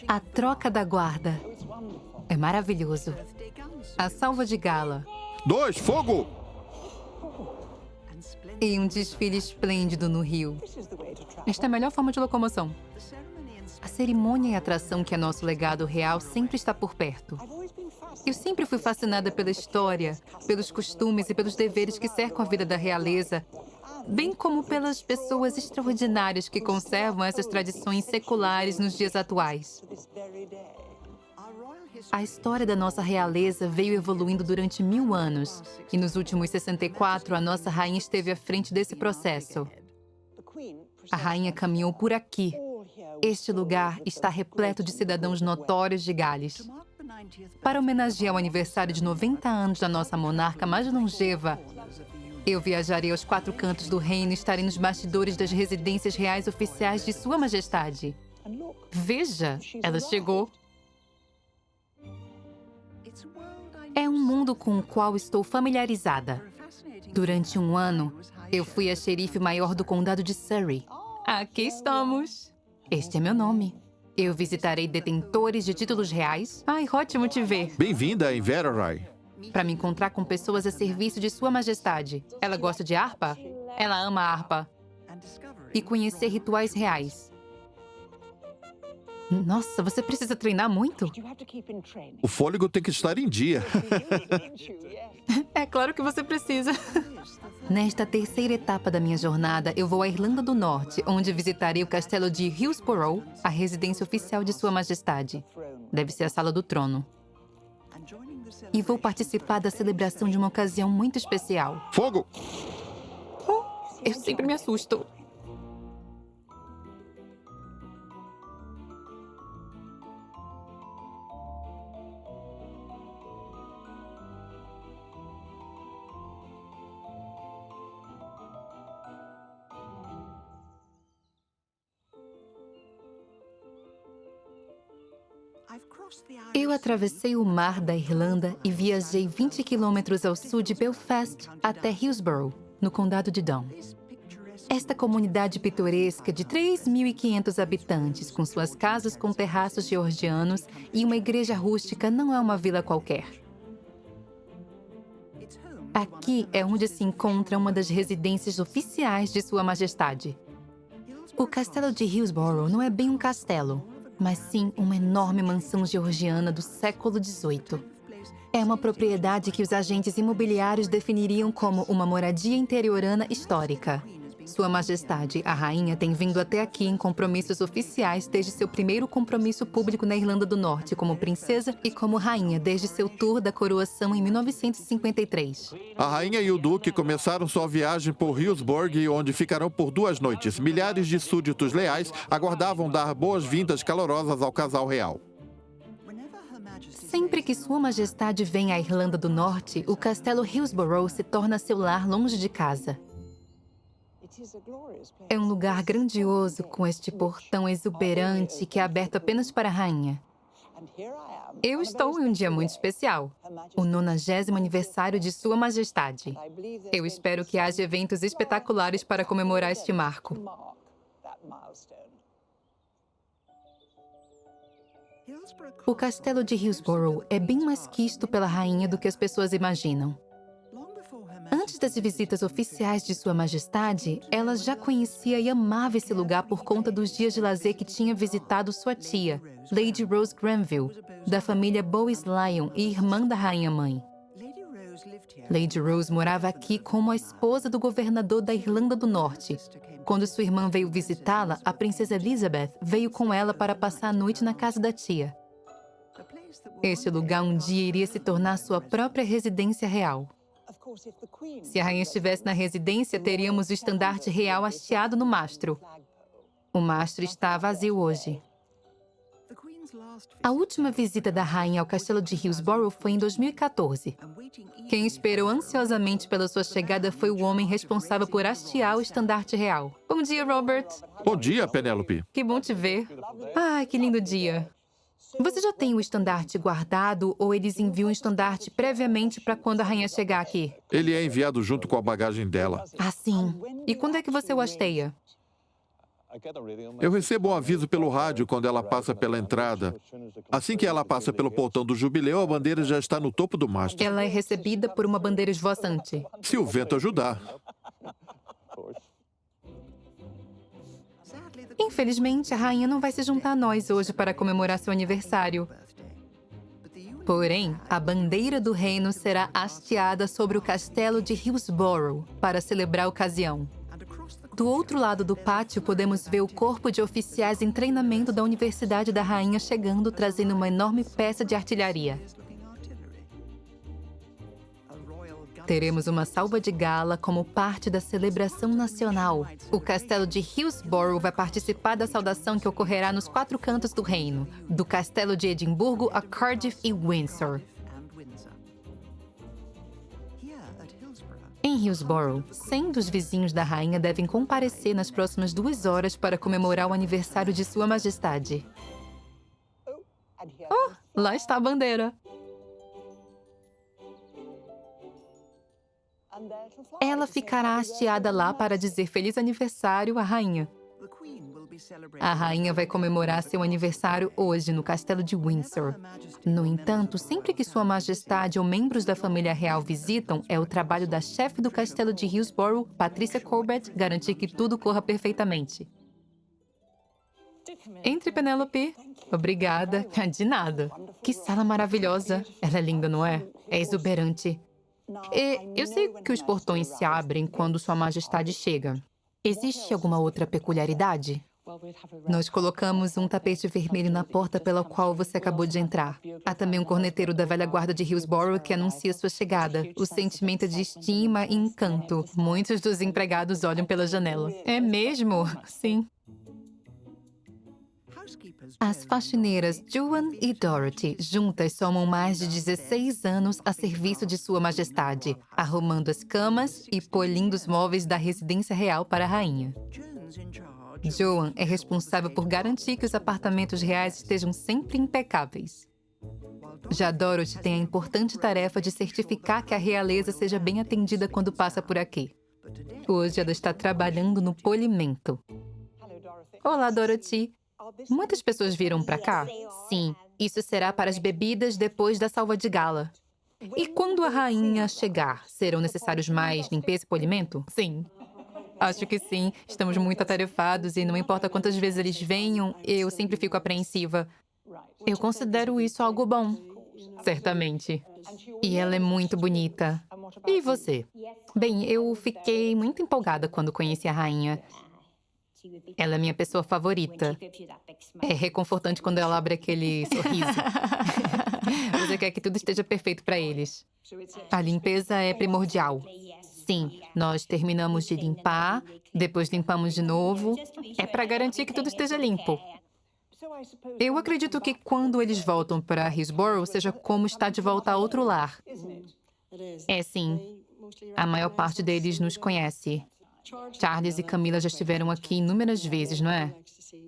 A troca da guarda. É maravilhoso. A salva de gala. 2, fogo! E um desfile esplêndido no rio. Esta é a melhor forma de locomoção. A cerimônia e a atração que é nosso legado real sempre está por perto. Eu sempre fui fascinada pela história, pelos costumes e pelos deveres que cercam a vida da realeza, bem como pelas pessoas extraordinárias que conservam essas tradições seculares nos dias atuais. A história da nossa realeza veio evoluindo durante 1000 anos, e nos últimos 64, a nossa rainha esteve à frente desse processo. A rainha caminhou por aqui. Este lugar está repleto de cidadãos notórios de Gales. Para homenagear o aniversário de 90 anos da nossa monarca mais longeva, eu viajarei aos 4 cantos do reino e estarei nos bastidores das residências reais oficiais de Sua Majestade. Veja, ela chegou. É um mundo com o qual estou familiarizada. Durante um ano, eu fui a xerife maior do condado de Surrey. Aqui estamos. Este é meu nome. Eu visitarei detentores de títulos reais. Ai, ótimo te ver. Bem-vinda a Inverary. Para me encontrar com pessoas a serviço de Sua Majestade. Ela gosta de harpa? Ela ama a harpa. E conhecer rituais reais. Nossa, você precisa treinar muito? O fôlego tem que estar em dia. É claro que você precisa. Nesta terceira etapa da minha jornada, eu vou à Irlanda do Norte, onde visitarei o castelo de Hillsborough, a residência oficial de Sua Majestade. Deve ser a Sala do Trono. E vou participar da celebração de uma ocasião muito especial. Fogo! Eu sempre me assusto. Eu atravessei o mar da Irlanda e viajei 20 quilômetros ao sul de Belfast até Hillsborough, no condado de Down. Esta comunidade pitoresca de 3.500 habitantes, com suas casas com terraços georgianos e uma igreja rústica, não é uma vila qualquer. Aqui é onde se encontra uma das residências oficiais de Sua Majestade. O castelo de Hillsborough não é bem um castelo, mas sim uma enorme mansão georgiana do século XVIII. É uma propriedade que os agentes imobiliários definiriam como uma moradia interiorana histórica. Sua Majestade, a rainha, tem vindo até aqui em compromissos oficiais desde seu primeiro compromisso público na Irlanda do Norte como princesa e como rainha desde seu tour da coroação em 1953. A rainha e o duque começaram sua viagem por Hillsborough, onde ficarão por 2 noites. Milhares de súditos leais aguardavam dar boas-vindas calorosas ao casal real. Sempre que Sua Majestade vem à Irlanda do Norte, o castelo Hillsborough se torna seu lar longe de casa. É um lugar grandioso, com este portão exuberante que é aberto apenas para a rainha. Eu estou em um dia muito especial, o 90º aniversário de Sua Majestade. Eu espero que haja eventos espetaculares para comemorar este marco. O castelo de Hillsborough é bem mais quisto pela rainha do que as pessoas imaginam. Antes das visitas oficiais de Sua Majestade, ela já conhecia e amava esse lugar por conta dos dias de lazer que tinha visitado sua tia, Lady Rose Granville, da família Bois-Lyon e irmã da rainha-mãe. Lady Rose morava aqui como a esposa do governador da Irlanda do Norte. Quando sua irmã veio visitá-la, a princesa Elizabeth veio com ela para passar a noite na casa da tia. Este lugar um dia iria se tornar sua própria residência real. Se a rainha estivesse na residência, teríamos o estandarte real hasteado no mastro. O mastro está vazio hoje. A última visita da rainha ao castelo de Hillsborough foi em 2014. Quem esperou ansiosamente pela sua chegada foi o homem responsável por hastear o estandarte real. Bom dia, Robert. Bom dia, Penélope. Que bom te ver. Ai, que lindo dia. Você já tem o estandarte guardado ou eles enviam o estandarte previamente para quando a rainha chegar aqui? Ele é enviado junto com a bagagem dela. Ah, sim. E quando é que você o hasteia? Eu recebo um aviso pelo rádio quando ela passa pela entrada. Assim que ela passa pelo portão do jubileu, a bandeira já está no topo do mastro. Ela é recebida por uma bandeira esvoaçante. Se o vento ajudar. Infelizmente, a rainha não vai se juntar a nós hoje para comemorar seu aniversário. Porém, a bandeira do reino será hasteada sobre o castelo de Hillsborough para celebrar a ocasião. Do outro lado do pátio, podemos ver o corpo de oficiais em treinamento da Universidade da Rainha chegando, trazendo uma enorme peça de artilharia. Teremos uma salva de gala como parte da celebração nacional. O castelo de Hillsborough vai participar da saudação que ocorrerá nos 4 cantos do reino, do castelo de Edimburgo a Cardiff e Windsor. Em Hillsborough, 100 dos vizinhos da rainha devem comparecer nas próximas 2 horas para comemorar o aniversário de Sua Majestade. Oh, lá está a bandeira. Ela ficará hasteada lá para dizer feliz aniversário à rainha. A rainha vai comemorar seu aniversário hoje no castelo de Windsor. No entanto, sempre que Sua Majestade ou membros da família real visitam, é o trabalho da chefe do castelo de Hillsborough, Patrícia Corbett, garantir que tudo corra perfeitamente. Entre, Penélope. Obrigada. De nada. Que sala maravilhosa. Ela é linda, não é? É exuberante. Eu sei que os portões se abrem quando Sua Majestade chega. Existe alguma outra peculiaridade? Nós colocamos um tapete vermelho na porta pela qual você acabou de entrar. Há também um corneteiro da velha guarda de Hillsborough que anuncia sua chegada. O sentimento é de estima e encanto. Muitos dos empregados olham pela janela. É mesmo? Sim. As faxineiras Joan e Dorothy juntas somam mais de 16 anos a serviço de Sua Majestade, arrumando as camas e polindo os móveis da residência real para a rainha. Joan é responsável por garantir que os apartamentos reais estejam sempre impecáveis. Já Dorothy tem a importante tarefa de certificar que a realeza seja bem atendida quando passa por aqui. Hoje ela está trabalhando no polimento. Olá, Dorothy. Muitas pessoas viram para cá? Sim, isso será para as bebidas depois da salva de gala. E quando a rainha chegar, serão necessários mais limpeza e polimento? Sim. Acho que sim. Estamos muito atarefados e não importa quantas vezes eles venham, eu sempre fico apreensiva. Eu considero isso algo bom. Certamente. E ela é muito bonita. E você? Bem, eu fiquei muito empolgada quando conheci a rainha. Ela é minha pessoa favorita. É reconfortante quando ela abre aquele sorriso. Você quer que tudo esteja perfeito para eles. A limpeza é primordial. Sim, nós terminamos de limpar, depois limpamos de novo. É para garantir que tudo esteja limpo. Eu acredito que quando eles voltam para Hillsborough, seja como estar de volta a outro lar. É sim. A maior parte deles nos conhece. Charles e Camila já estiveram aqui inúmeras vezes, não é?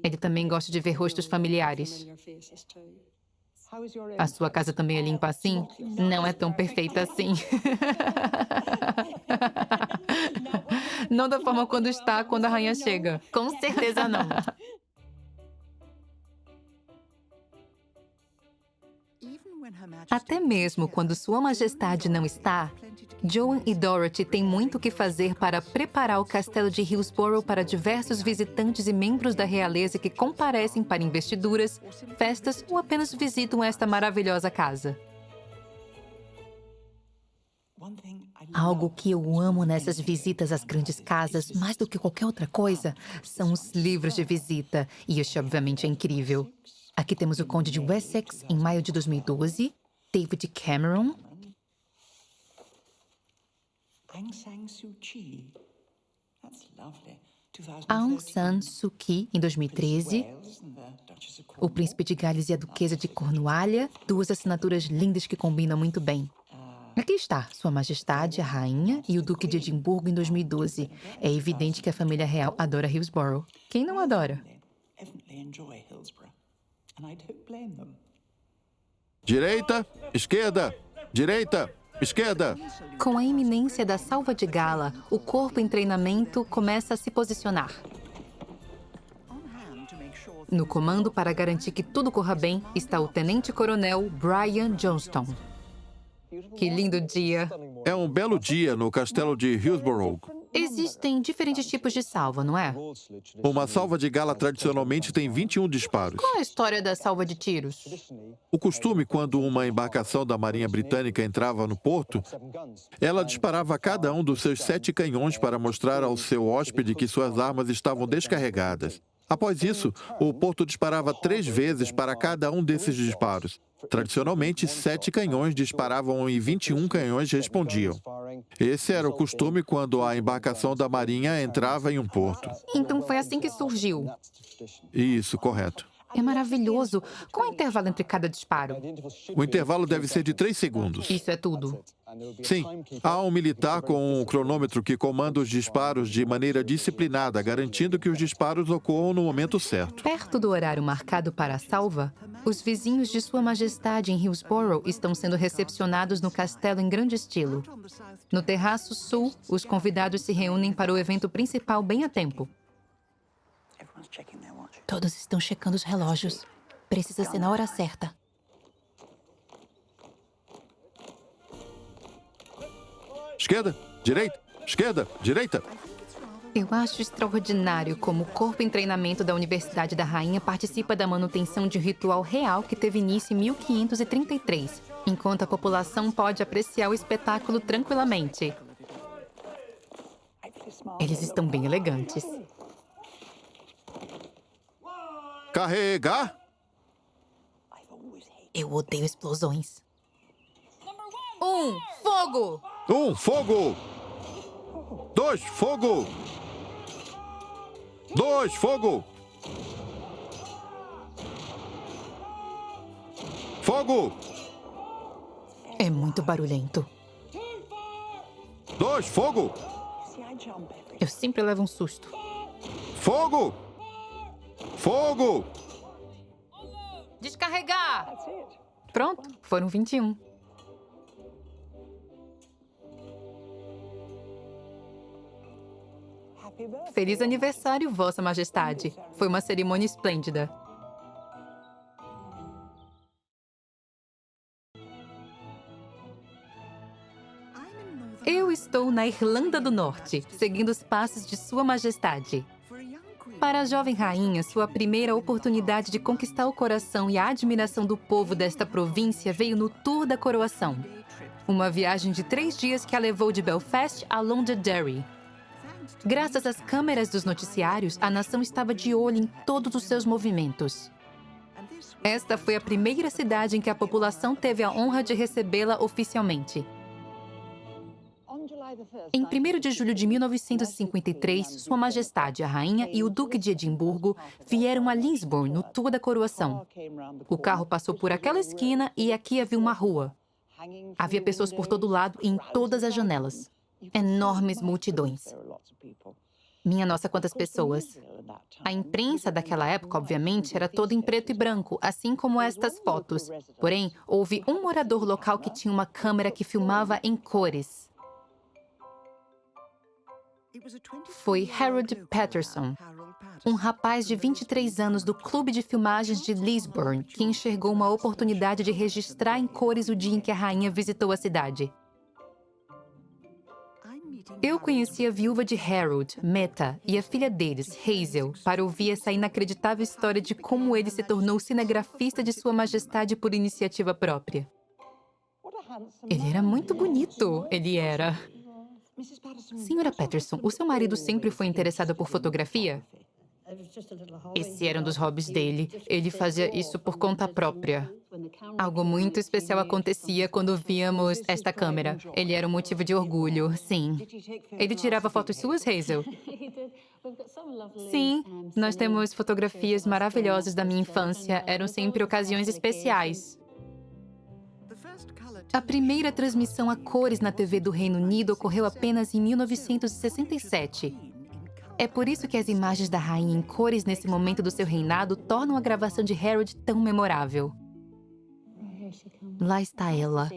Ele também gosta de ver rostos familiares. A sua casa também é limpa assim? Não é tão perfeita assim. Não da forma quando a rainha chega. Com certeza não. Até mesmo quando Sua Majestade não está, Joan e Dorothy têm muito o que fazer para preparar o castelo de Hillsborough para diversos visitantes e membros da realeza que comparecem para investiduras, festas ou apenas visitam esta maravilhosa casa. Algo que eu amo nessas visitas às grandes casas, mais do que qualquer outra coisa, são os livros de visita. E este, obviamente, é incrível. Aqui temos o Conde de Wessex, em maio de 2012, David Cameron, Aung San Suu Kyi, em 2013, o Príncipe de Gales e a Duquesa de Cornualha, 2 assinaturas lindas que combinam muito bem. Aqui está, Sua Majestade, a Rainha e o Duque de Edimburgo em 2012. É evidente que a família real adora Hillsborough. Quem não adora? Direita, esquerda, direita, esquerda. Com a iminência da salva de gala, o corpo em treinamento começa a se posicionar. No comando, para garantir que tudo corra bem, está o Tenente-Coronel Brian Johnston. Que lindo dia! É um belo dia no castelo de Hillsborough. Existem diferentes tipos de salva, não é? Uma salva de gala tradicionalmente tem 21 disparos. Qual é a história da salva de tiros? O costume, quando uma embarcação da Marinha Britânica entrava no porto, ela disparava a cada um dos seus 7 canhões para mostrar ao seu hóspede que suas armas estavam descarregadas. Após isso, o porto disparava 3 vezes para cada um desses disparos. Tradicionalmente, 7 canhões disparavam e 21 canhões respondiam. Esse era o costume quando a embarcação da Marinha entrava em um porto. Então foi assim que surgiu. Isso, correto. É maravilhoso. Qual é o intervalo entre cada disparo? O intervalo deve ser de 3 segundos. Isso é tudo. Sim, há um militar com um cronômetro que comanda os disparos de maneira disciplinada, garantindo que os disparos ocorram no momento certo. Perto do horário marcado para a salva, os vizinhos de Sua Majestade em Hillsborough estão sendo recepcionados no castelo em grande estilo. No terraço sul, os convidados se reúnem para o evento principal bem a tempo. Todos estão checando os relógios. Precisa ser na hora certa. Esquerda, direita. Eu acho extraordinário como o corpo em treinamento da Universidade da Rainha participa da manutenção de um ritual real que teve início em 1533, enquanto a população pode apreciar o espetáculo tranquilamente. Eles estão bem elegantes. Carregar. Eu odeio explosões. 1, fogo! 1, fogo. 2, fogo. 2, fogo. Fogo. É muito barulhento. 2, fogo. Eu sempre levo um susto. Fogo. Fogo. Descarregar! Pronto, foram 21. Feliz aniversário, Vossa Majestade. Foi uma cerimônia esplêndida. Eu estou na Irlanda do Norte, seguindo os passos de Sua Majestade. Para a jovem rainha, sua primeira oportunidade de conquistar o coração e a admiração do povo desta província veio no Tour da Coroação. Uma viagem de 3 dias que a levou de Belfast a Londonderry. Graças às câmeras dos noticiários, a nação estava de olho em todos os seus movimentos. Esta foi a primeira cidade em que a população teve a honra de recebê-la oficialmente. Em 1º de julho de 1953, Sua Majestade, a Rainha e o Duque de Edimburgo vieram a Lisburn no Tour da Coroação. O carro passou por aquela esquina e aqui havia uma rua. Havia pessoas por todo lado e em todas as janelas. Enormes multidões. Minha nossa, quantas pessoas. A imprensa daquela época, obviamente, era toda em preto e branco, assim como estas fotos. Porém, houve um morador local que tinha uma câmera que filmava em cores. Foi Harold Patterson, um rapaz de 23 anos do Clube de Filmagens de Lisburn, que enxergou uma oportunidade de registrar em cores o dia em que a rainha visitou a cidade. Eu conheci a viúva de Harold, Meta, e a filha deles, Hazel, para ouvir essa inacreditável história de como ele se tornou cinegrafista de Sua Majestade por iniciativa própria. Ele era muito bonito, ele era. Senhora Patterson, o seu marido sempre foi interessado por fotografia? Esse era um dos hobbies dele. Ele fazia isso por conta própria. Algo muito especial acontecia quando víamos esta câmera. Ele era um motivo de orgulho, sim. Ele tirava fotos suas, Hazel? Sim, nós temos fotografias maravilhosas da minha infância. Eram sempre ocasiões especiais. A primeira transmissão a cores na TV do Reino Unido ocorreu apenas em 1967. É por isso que as imagens da rainha em cores nesse momento do seu reinado tornam a gravação de Harold tão memorável. Lá está ela.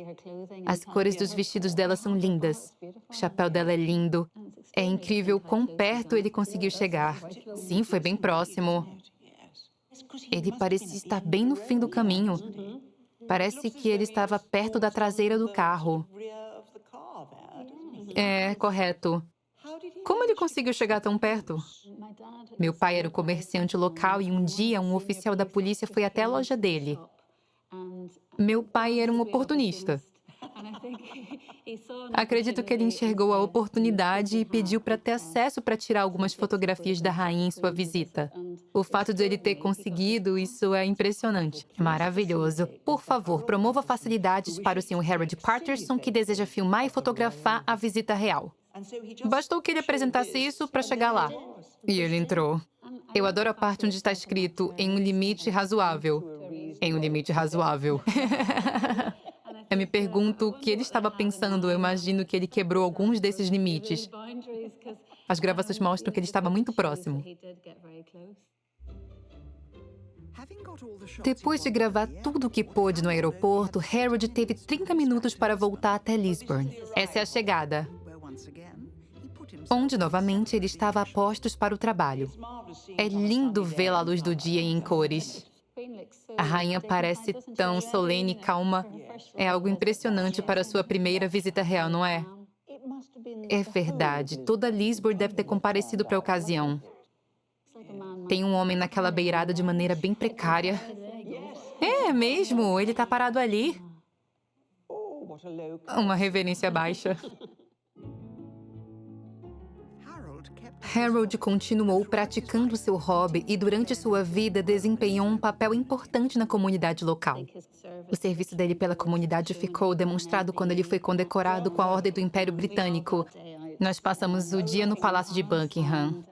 As cores dos vestidos dela são lindas. O chapéu dela é lindo. É incrível quão perto ele conseguiu chegar. Sim, foi bem próximo. Ele parecia estar bem no fim do caminho. Parece que ele estava perto da traseira do carro. É, correto. Como ele conseguiu chegar tão perto? Meu pai era um comerciante local e um dia um oficial da polícia foi até a loja dele. Meu pai era um oportunista. Acredito que ele enxergou a oportunidade e pediu para ter acesso para tirar algumas fotografias da rainha em sua visita. O fato de ele ter conseguido, isso é impressionante. Maravilhoso. Por favor, promova facilidades para o Sr. Harold Patterson, que deseja filmar e fotografar a visita real. Bastou que ele apresentasse isso para chegar lá. E ele entrou. Eu adoro a parte onde está escrito em um limite razoável. Em um limite razoável. Eu me pergunto o que ele estava pensando. Eu imagino que ele quebrou alguns desses limites. As gravações mostram que ele estava muito próximo. Depois de gravar tudo o que pôde no aeroporto, Harold teve 30 minutos para voltar até Lisburn. Essa é a chegada, onde, novamente, ele estava a postos para o trabalho. É lindo vê-la à luz do dia e em cores. A rainha parece tão solene e calma. É algo impressionante para sua primeira visita real, não é? É verdade. Toda Lisburn deve ter comparecido para a ocasião. Tem um homem naquela beirada de maneira bem precária. É mesmo? Ele está parado ali. Uma reverência baixa. Harold continuou praticando seu hobby e, durante sua vida, desempenhou um papel importante na comunidade local. O serviço dele pela comunidade ficou demonstrado quando ele foi condecorado com a Ordem do Império Britânico. Nós passamos o dia no Palácio de Buckingham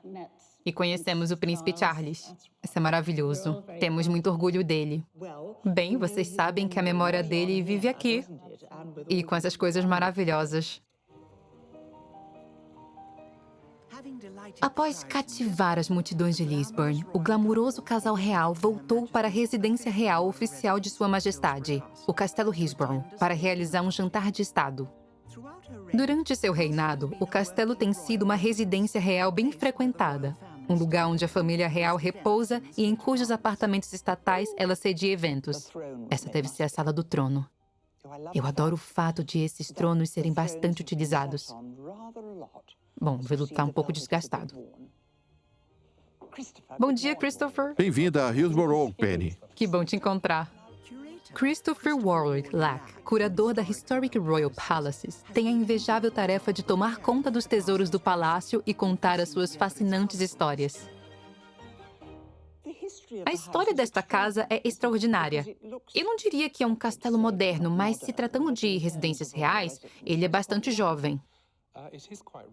e conhecemos o Príncipe Charles. Isso é maravilhoso. Temos muito orgulho dele. Bem, vocês sabem que a memória dele vive aqui. E com essas coisas maravilhosas. Após cativar as multidões de Lisburn, o glamuroso casal real voltou para a residência real oficial de Sua Majestade, o Castelo Hillsborough, para realizar um jantar de Estado. Durante seu reinado, o castelo tem sido uma residência real bem frequentada, um lugar onde a família real repousa e em cujos apartamentos estatais ela cedia eventos. Essa deve ser a sala do trono. Eu adoro o fato de esses tronos serem bastante utilizados. Bom, o veludo está um pouco desgastado. Bom dia, Christopher. Bem-vinda a Hillsborough, Penny. Que bom te encontrar. Christopher Warwick Lack, curador da Historic Royal Palaces, tem a invejável tarefa de tomar conta dos tesouros do palácio e contar as suas fascinantes histórias. A história desta casa é extraordinária. Eu não diria que é um castelo moderno, mas se tratando de residências reais, ele é bastante jovem.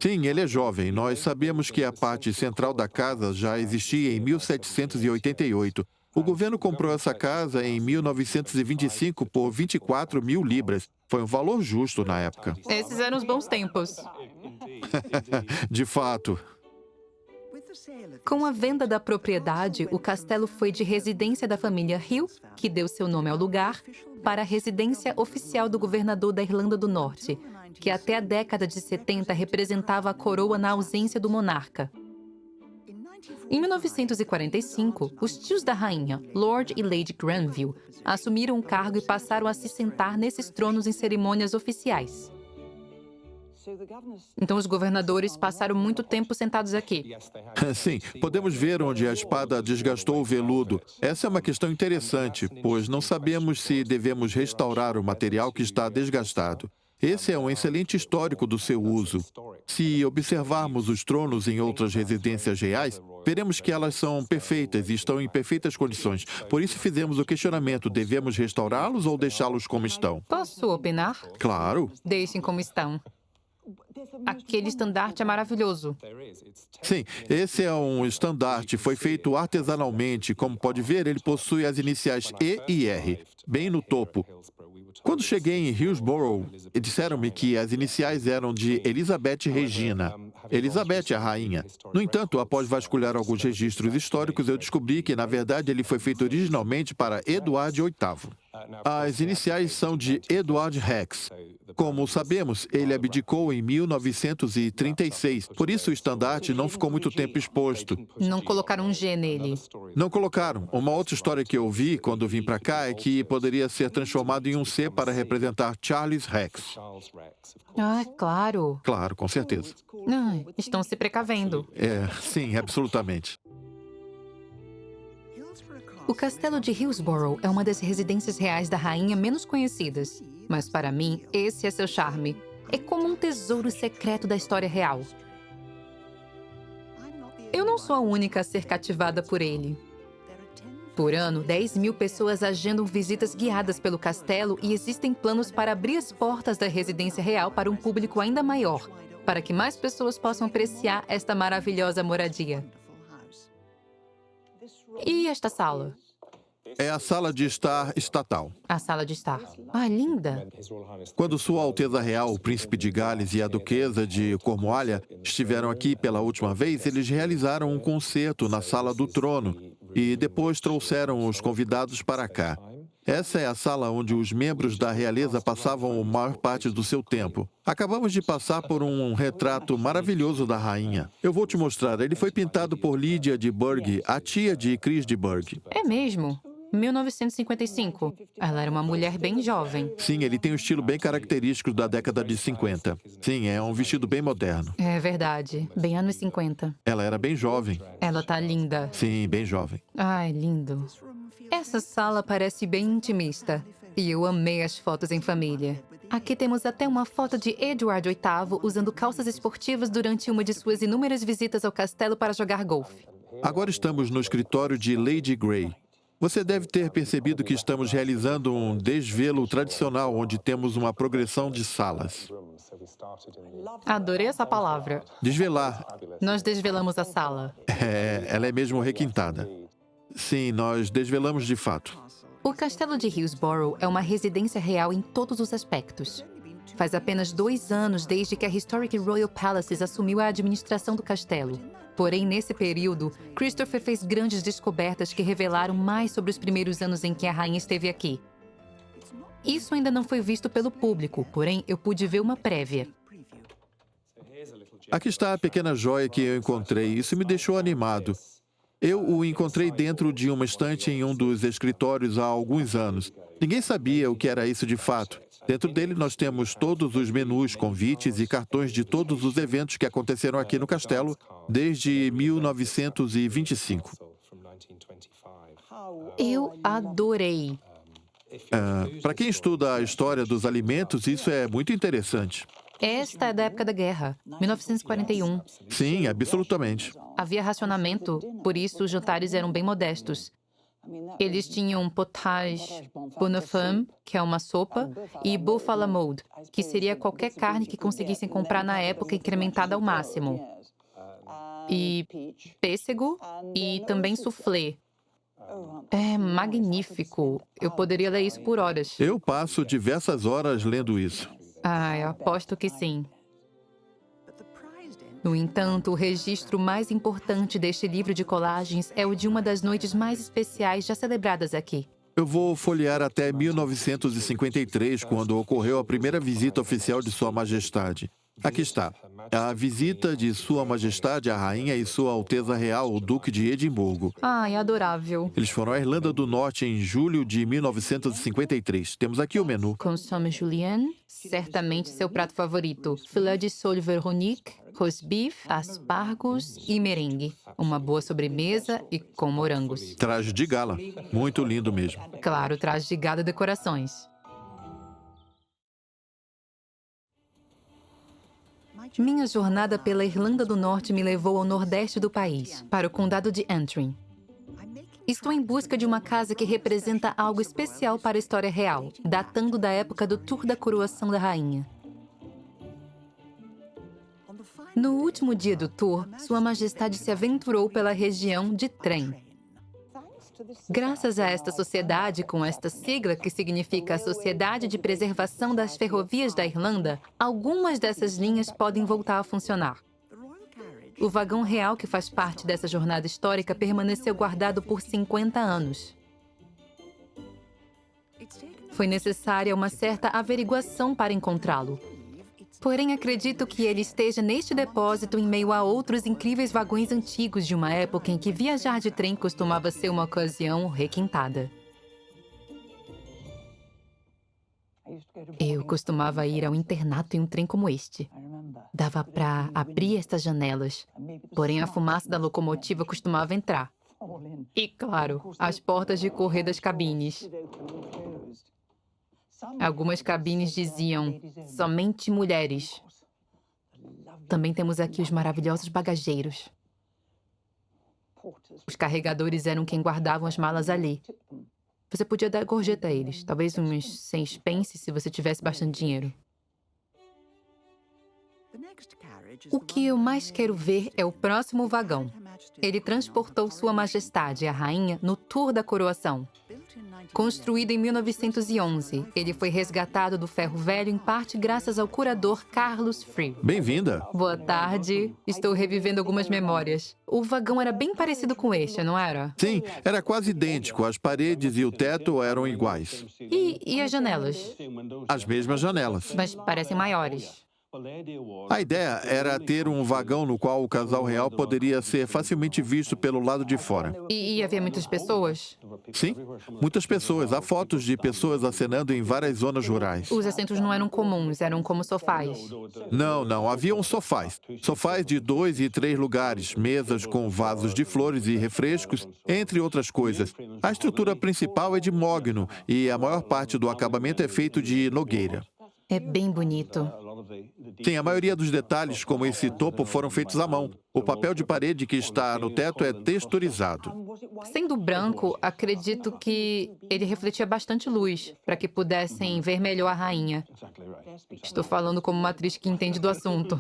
Sim, ele é jovem. Nós sabemos que a parte central da casa já existia em 1788. O governo comprou essa casa em 1925 por 24 mil libras. Foi um valor justo na época. Esses eram os bons tempos. De fato. Com a venda da propriedade, o castelo foi de residência da família Hill, que deu seu nome ao lugar, para a residência oficial do governador da Irlanda do Norte, que até a década de 70 representava a coroa na ausência do monarca. Em 1945, os tios da rainha, Lord e Lady Granville, assumiram o cargo e passaram a se sentar nesses tronos em cerimônias oficiais. Então, os governadores passaram muito tempo sentados aqui. Sim, podemos ver onde a espada desgastou o veludo. Essa é uma questão interessante, pois não sabemos se devemos restaurar o material que está desgastado. Esse é um excelente histórico do seu uso. Se observarmos os tronos em outras residências reais, veremos que elas são perfeitas e estão em perfeitas condições. Por isso fizemos o questionamento: devemos restaurá-los ou deixá-los como estão? Posso opinar? Claro. Deixem como estão. Aquele estandarte é maravilhoso. Sim, esse é um estandarte, foi feito artesanalmente. Como pode ver, ele possui as iniciais E e R, bem no topo. Quando cheguei em Hillsborough, disseram-me que as iniciais eram de Elizabeth Regina. Elizabeth, a rainha. No entanto, após vasculhar alguns registros históricos, eu descobri que, na verdade, ele foi feito originalmente para Eduardo VIII. As iniciais são de Edward Rex. Como sabemos, ele abdicou em 1936, por isso o estandarte não ficou muito tempo exposto. Não colocaram um G nele. Não colocaram. Uma outra história que eu vi quando vim para cá é que poderia ser transformado em um C para representar Charles Rex. Ah, claro. Claro, com certeza. Estão se precavendo. Sim, absolutamente. O castelo de Hillsborough é uma das residências reais da rainha menos conhecidas. Mas para mim, esse é seu charme. É como um tesouro secreto da história real. Eu não sou a única a ser cativada por ele. Por ano, 10.000 pessoas agendam visitas guiadas pelo castelo e existem planos para abrir as portas da residência real para um público ainda maior, para que mais pessoas possam apreciar esta maravilhosa moradia. E esta sala? É a sala de estar estatal. A sala de estar. Ah, linda! Quando Sua Alteza Real, o Príncipe de Gales e a Duquesa de Cornualha estiveram aqui pela última vez, eles realizaram um concerto na Sala do Trono e depois trouxeram os convidados para cá. Essa é a sala onde os membros da realeza passavam a maior parte do seu tempo. Acabamos de passar por um retrato maravilhoso da rainha. Eu vou te mostrar. Ele foi pintado por Lydia de Burgh, a tia de Chris de Burgh. É mesmo? 1955. Ela era uma mulher bem jovem. Sim, ele tem um estilo bem característico da década de 50. Sim, é um vestido bem moderno. É verdade. Bem anos 50. Ela era bem jovem. Ela tá linda. Sim, bem jovem. Ai, lindo. Essa sala parece bem intimista. E eu amei as fotos em família. Aqui temos até uma foto de Edward VIII usando calças esportivas durante uma de suas inúmeras visitas ao castelo para jogar golfe. Agora estamos no escritório de Lady Grey. Você deve ter percebido que estamos realizando um desvelo tradicional, onde temos uma progressão de salas. Adorei essa palavra. Desvelar. Nós desvelamos a sala. Ela é mesmo requintada. Sim, nós desvelamos de fato. O castelo de Hillsborough é uma residência real em todos os aspectos. Faz apenas 2 anos desde que a Historic Royal Palaces assumiu a administração do castelo. Porém, nesse período, Christopher fez grandes descobertas que revelaram mais sobre os primeiros anos em que a rainha esteve aqui. Isso ainda não foi visto pelo público, porém eu pude ver uma prévia. Aqui está a pequena joia que eu encontrei. Isso me deixou animado. Eu o encontrei dentro de uma estante em um dos escritórios há alguns anos. Ninguém sabia o que era isso de fato. Dentro dele nós temos todos os menus, convites e cartões de todos os eventos que aconteceram aqui no castelo desde 1925. Eu adorei. Para quem estuda a história dos alimentos, isso é muito interessante. Esta é da época da guerra, 1941. Sim, absolutamente. Havia racionamento, por isso os jantares eram bem modestos. Eles tinham potage bonne femme, que é uma sopa, e boeuf à la mode, que seria qualquer carne que conseguissem comprar na época incrementada ao máximo. E pêssego e também soufflé. É magnífico. Eu poderia ler isso por horas. Eu passo diversas horas lendo isso. Eu aposto que sim. No entanto, o registro mais importante deste livro de colagens é o de uma das noites mais especiais já celebradas aqui. Eu vou folhear até 1953, quando ocorreu a primeira visita oficial de Sua Majestade. Aqui está. A visita de Sua Majestade, a Rainha e Sua Alteza Real, o Duque de Edimburgo. Ai, adorável. Eles foram à Irlanda do Norte em julho de 1953. Temos aqui o menu. Consomme julienne, certamente seu prato favorito. Filé de sole Veronique, roast beef, aspargos e merengue. Uma boa sobremesa e com morangos. Traje de gala. Muito lindo mesmo. Claro, traje de gala e decorações. Minha jornada pela Irlanda do Norte me levou ao nordeste do país, para o condado de Antrim. Estou em busca de uma casa que representa algo especial para a história real, datando da época do tour da coroação da rainha. No último dia do tour, Sua Majestade se aventurou pela região de trem. Graças a esta sociedade, com esta sigla que significa a Sociedade de Preservação das Ferrovias da Irlanda, algumas dessas linhas podem voltar a funcionar. O vagão real que faz parte dessa jornada histórica permaneceu guardado por 50 anos. Foi necessária uma certa averiguação para encontrá-lo. Porém, acredito que ele esteja neste depósito em meio a outros incríveis vagões antigos de uma época em que viajar de trem costumava ser uma ocasião requintada. Eu costumava ir ao internato em um trem como este. Dava para abrir estas janelas, porém a fumaça da locomotiva costumava entrar. E, claro, as portas de correr das cabines. Algumas cabines diziam somente mulheres. Também temos aqui os maravilhosos bagageiros. Os carregadores eram quem guardavam as malas ali. Você podia dar gorjeta a eles, talvez uns 100 pence se você tivesse bastante dinheiro. O que eu mais quero ver é o próximo vagão. Ele transportou Sua Majestade, a Rainha, no Tour da Coroação. Construído em 1911, ele foi resgatado do ferro velho em parte graças ao curador Carlos Free. Bem-vinda. Boa tarde. Estou revivendo algumas memórias. O vagão era bem parecido com este, não era? Sim, era quase idêntico. As paredes e o teto eram iguais. E as janelas? As mesmas janelas. Mas parecem maiores. A ideia era ter um vagão no qual o casal real poderia ser facilmente visto pelo lado de fora. E havia muitas pessoas? Sim, muitas pessoas. Há fotos de pessoas acenando em várias zonas rurais. Os assentos não eram comuns, eram como sofás. Não. Haviam sofás. Sofás de 2 e 3 lugares, mesas com vasos de flores e refrescos, entre outras coisas. A estrutura principal é de mogno e a maior parte do acabamento é feito de nogueira. É bem bonito. Sim, a maioria dos detalhes, como esse topo, foram feitos à mão. O papel de parede que está no teto é texturizado. Sendo branco, acredito que ele refletia bastante luz, para que pudessem ver melhor a rainha. Estou falando como uma atriz que entende do assunto.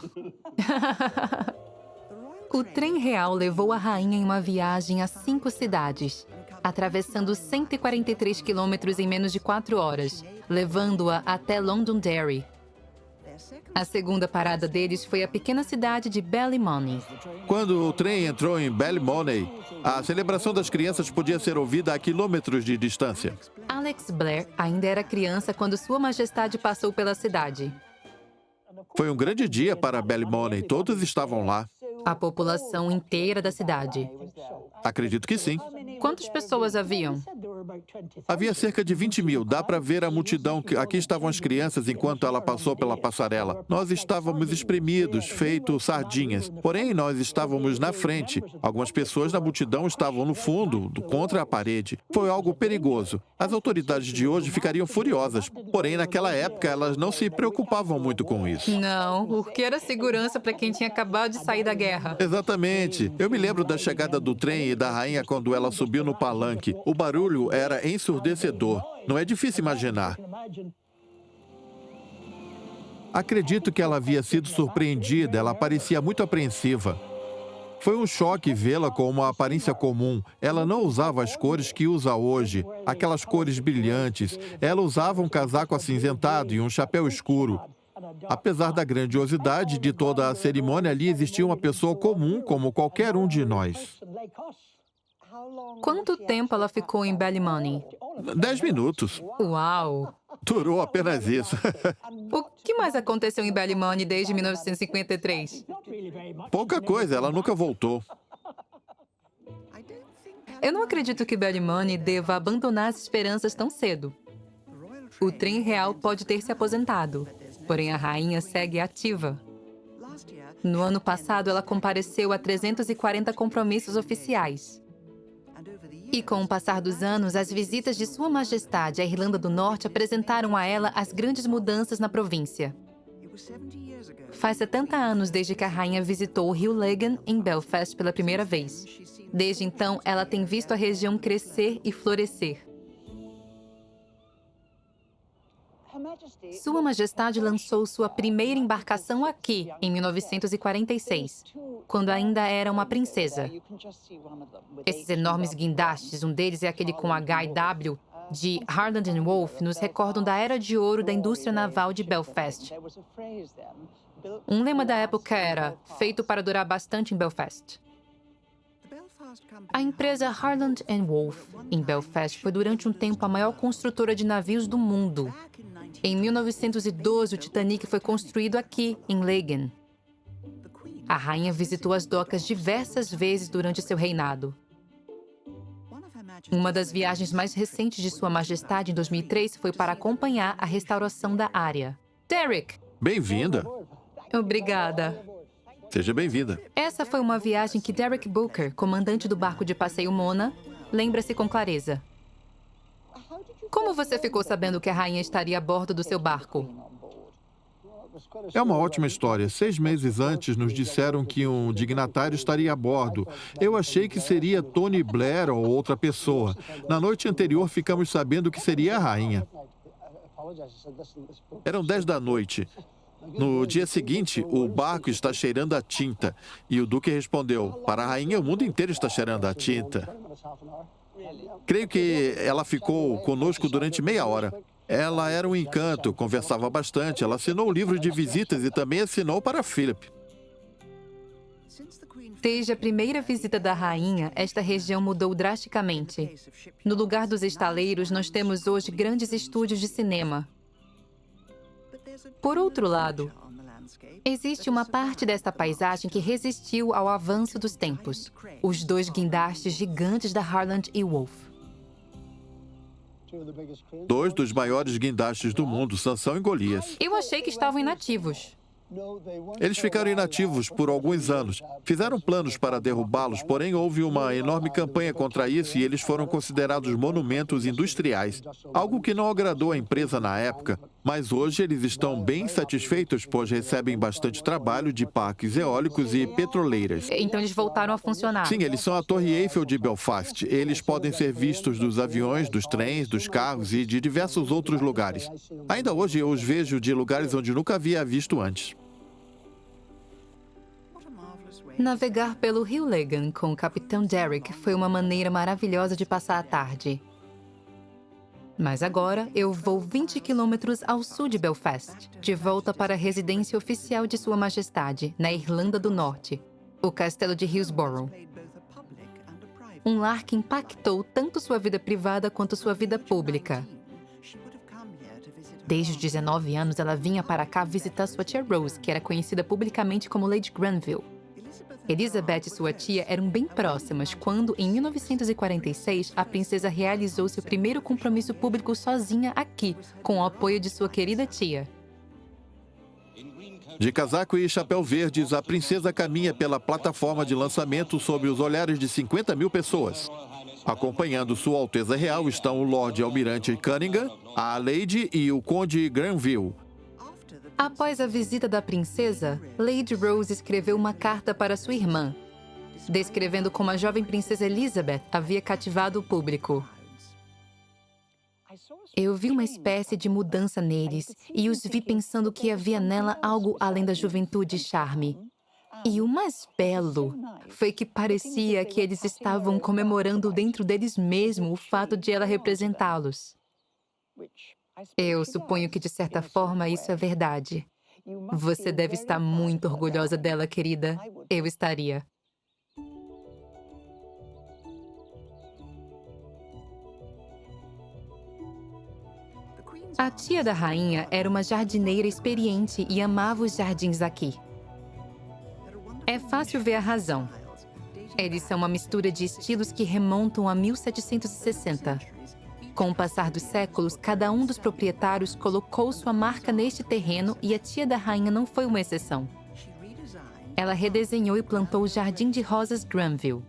O trem real levou a rainha em uma viagem a 5 cidades, atravessando 143 quilômetros em menos de 4 horas, levando-a até Londonderry. A segunda parada deles foi a pequena cidade de Ballymoney. Quando o trem entrou em Ballymoney, a celebração das crianças podia ser ouvida a quilômetros de distância. Alex Blair ainda era criança quando Sua Majestade passou pela cidade. Foi um grande dia para Ballymoney. Todos estavam lá. A população inteira da cidade. Acredito que sim. Quantas pessoas haviam? Havia cerca de 20 mil. Dá para ver a multidão. Aqui estavam as crianças enquanto ela passou pela passarela. Nós estávamos espremidos, feito sardinhas. Porém, nós estávamos na frente. Algumas pessoas da multidão estavam no fundo, contra a parede. Foi algo perigoso. As autoridades de hoje ficariam furiosas. Porém, naquela época, elas não se preocupavam muito com isso. Não, porque era segurança para quem tinha acabado de sair da guerra. Exatamente. Eu me lembro da chegada do trem e da rainha quando ela subiu no palanque. O barulho era ensurdecedor. Não é difícil imaginar. Acredito que ela havia sido surpreendida. Ela parecia muito apreensiva. Foi um choque vê-la com uma aparência comum. Ela não usava as cores que usa hoje, aquelas cores brilhantes. Ela usava um casaco acinzentado e um chapéu escuro. Apesar da grandiosidade de toda a cerimônia, ali existia uma pessoa comum como qualquer um de nós. Quanto tempo ela ficou em Ballymoney? 10 minutos. Uau! Durou apenas isso. O que mais aconteceu em Ballymoney desde 1953? Pouca coisa, ela nunca voltou. Eu não acredito que Ballymoney deva abandonar as esperanças tão cedo. O trem real pode ter se aposentado, porém a rainha segue ativa. No ano passado, ela compareceu a 340 compromissos oficiais. E com o passar dos anos, as visitas de Sua Majestade à Irlanda do Norte apresentaram a ela as grandes mudanças na província. Faz 70 anos desde que a rainha visitou o rio Lagan, em Belfast, pela primeira vez. Desde então, ela tem visto a região crescer e florescer. Sua Majestade lançou sua primeira embarcação aqui, em 1946, quando ainda era uma princesa. Esses enormes guindastes, um deles é aquele com HW, de Harland and Wolff, nos recordam da era de ouro da indústria naval de Belfast. Um lema da época era, feito para durar bastante em Belfast. A empresa Harland Wolff, em Belfast, foi durante um tempo a maior construtora de navios do mundo. Em 1912, o Titanic foi construído aqui, em Laggan. A rainha visitou as docas diversas vezes durante seu reinado. Uma das viagens mais recentes de Sua Majestade, em 2003, foi para acompanhar a restauração da área. Derek! Bem-vinda. Obrigada. Seja bem-vinda. Essa foi uma viagem que Derek Booker, comandante do barco de passeio Mona, lembra-se com clareza. Como você ficou sabendo que a rainha estaria a bordo do seu barco? É uma ótima história. 6 meses antes, nos disseram que um dignatário estaria a bordo. Eu achei que seria Tony Blair ou outra pessoa. Na noite anterior, ficamos sabendo que seria a rainha. Eram 10 da noite. No dia seguinte, o barco está cheirando a tinta. E o Duque respondeu, para a rainha, o mundo inteiro está cheirando a tinta. Creio que ela ficou conosco durante meia hora. Ela era um encanto, conversava bastante. Ela assinou o livro de visitas e também assinou para Philip. Desde a primeira visita da rainha, esta região mudou drasticamente. No lugar dos estaleiros, nós temos hoje grandes estúdios de cinema. Por outro lado, existe uma parte desta paisagem que resistiu ao avanço dos tempos. Os 2 guindastes gigantes da Harland Wolff. 2 dos maiores guindastes do mundo, Sansão e Golias. Eu achei que estavam inativos. Eles ficaram inativos por alguns anos. Fizeram planos para derrubá-los, porém houve uma enorme campanha contra isso e eles foram considerados monumentos industriais. Algo que não agradou à empresa na época, mas hoje eles estão bem satisfeitos, pois recebem bastante trabalho de parques eólicos e petroleiras. Então eles voltaram a funcionar. Sim, eles são a Torre Eiffel de Belfast. Eles podem ser vistos dos aviões, dos trens, dos carros e de diversos outros lugares. Ainda hoje eu os vejo de lugares onde nunca havia visto antes. Navegar pelo rio Laggan com o capitão Derek foi uma maneira maravilhosa de passar a tarde. Mas agora eu vou 20 quilômetros ao sul de Belfast, de volta para a residência oficial de Sua Majestade, na Irlanda do Norte, o Castelo de Hillsborough. Um lar que impactou tanto sua vida privada quanto sua vida pública. Desde os 19 anos, ela vinha para cá visitar sua tia Rose, que era conhecida publicamente como Lady Granville. Elizabeth e sua tia eram bem próximas quando, em 1946, a princesa realizou seu primeiro compromisso público sozinha aqui, com o apoio de sua querida tia. De casaco e chapéu verdes, a princesa caminha pela plataforma de lançamento sob os olhares de 50 mil pessoas. Acompanhando Sua Alteza Real estão o Lorde Almirante Cunningham, a Lady e o Conde Granville. Após a visita da princesa, Lady Rose escreveu uma carta para sua irmã, descrevendo como a jovem princesa Elizabeth havia cativado o público. Eu vi uma espécie de mudança neles e os vi pensando que havia nela algo além da juventude e charme. E o mais belo foi que parecia que eles estavam comemorando dentro deles mesmo o fato de ela representá-los. Eu suponho que, de certa forma, isso é verdade. Você deve estar muito orgulhosa dela, querida. Eu estaria. A tia da rainha era uma jardineira experiente e amava os jardins aqui. É fácil ver a razão. Eles são uma mistura de estilos que remontam a 1760. Com o passar dos séculos, cada um dos proprietários colocou sua marca neste terreno e a tia da rainha não foi uma exceção. Ela redesenhou e plantou o Jardim de Rosas Granville.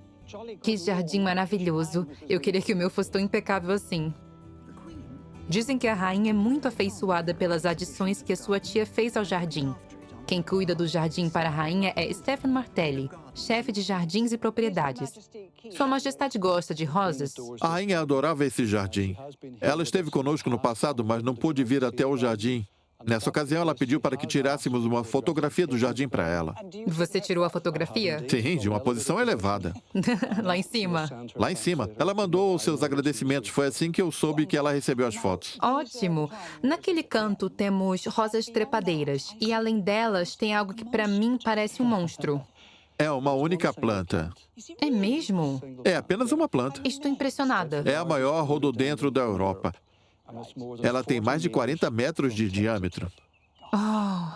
Que jardim maravilhoso! Eu queria que o meu fosse tão impecável assim. Dizem que a rainha é muito afeiçoada pelas adições que a sua tia fez ao jardim. Quem cuida do jardim para a rainha é Stephen Martelli, chefe de jardins e propriedades. Sua Majestade gosta de rosas? A rainha adorava esse jardim. Ela esteve conosco no passado, mas não pôde vir até o jardim. Nessa ocasião, ela pediu para que tirássemos uma fotografia do jardim para ela. Você tirou a fotografia? Sim, de uma posição elevada. Lá em cima? Lá em cima. Ela mandou os seus agradecimentos. Foi assim que eu soube que ela recebeu as fotos. Ótimo! Naquele canto temos rosas trepadeiras. E além delas, tem algo que para mim parece um monstro. É uma única planta. É mesmo? É apenas uma planta. Estou impressionada. É a maior rododendro da Europa. Ela tem mais de 40 metros de diâmetro.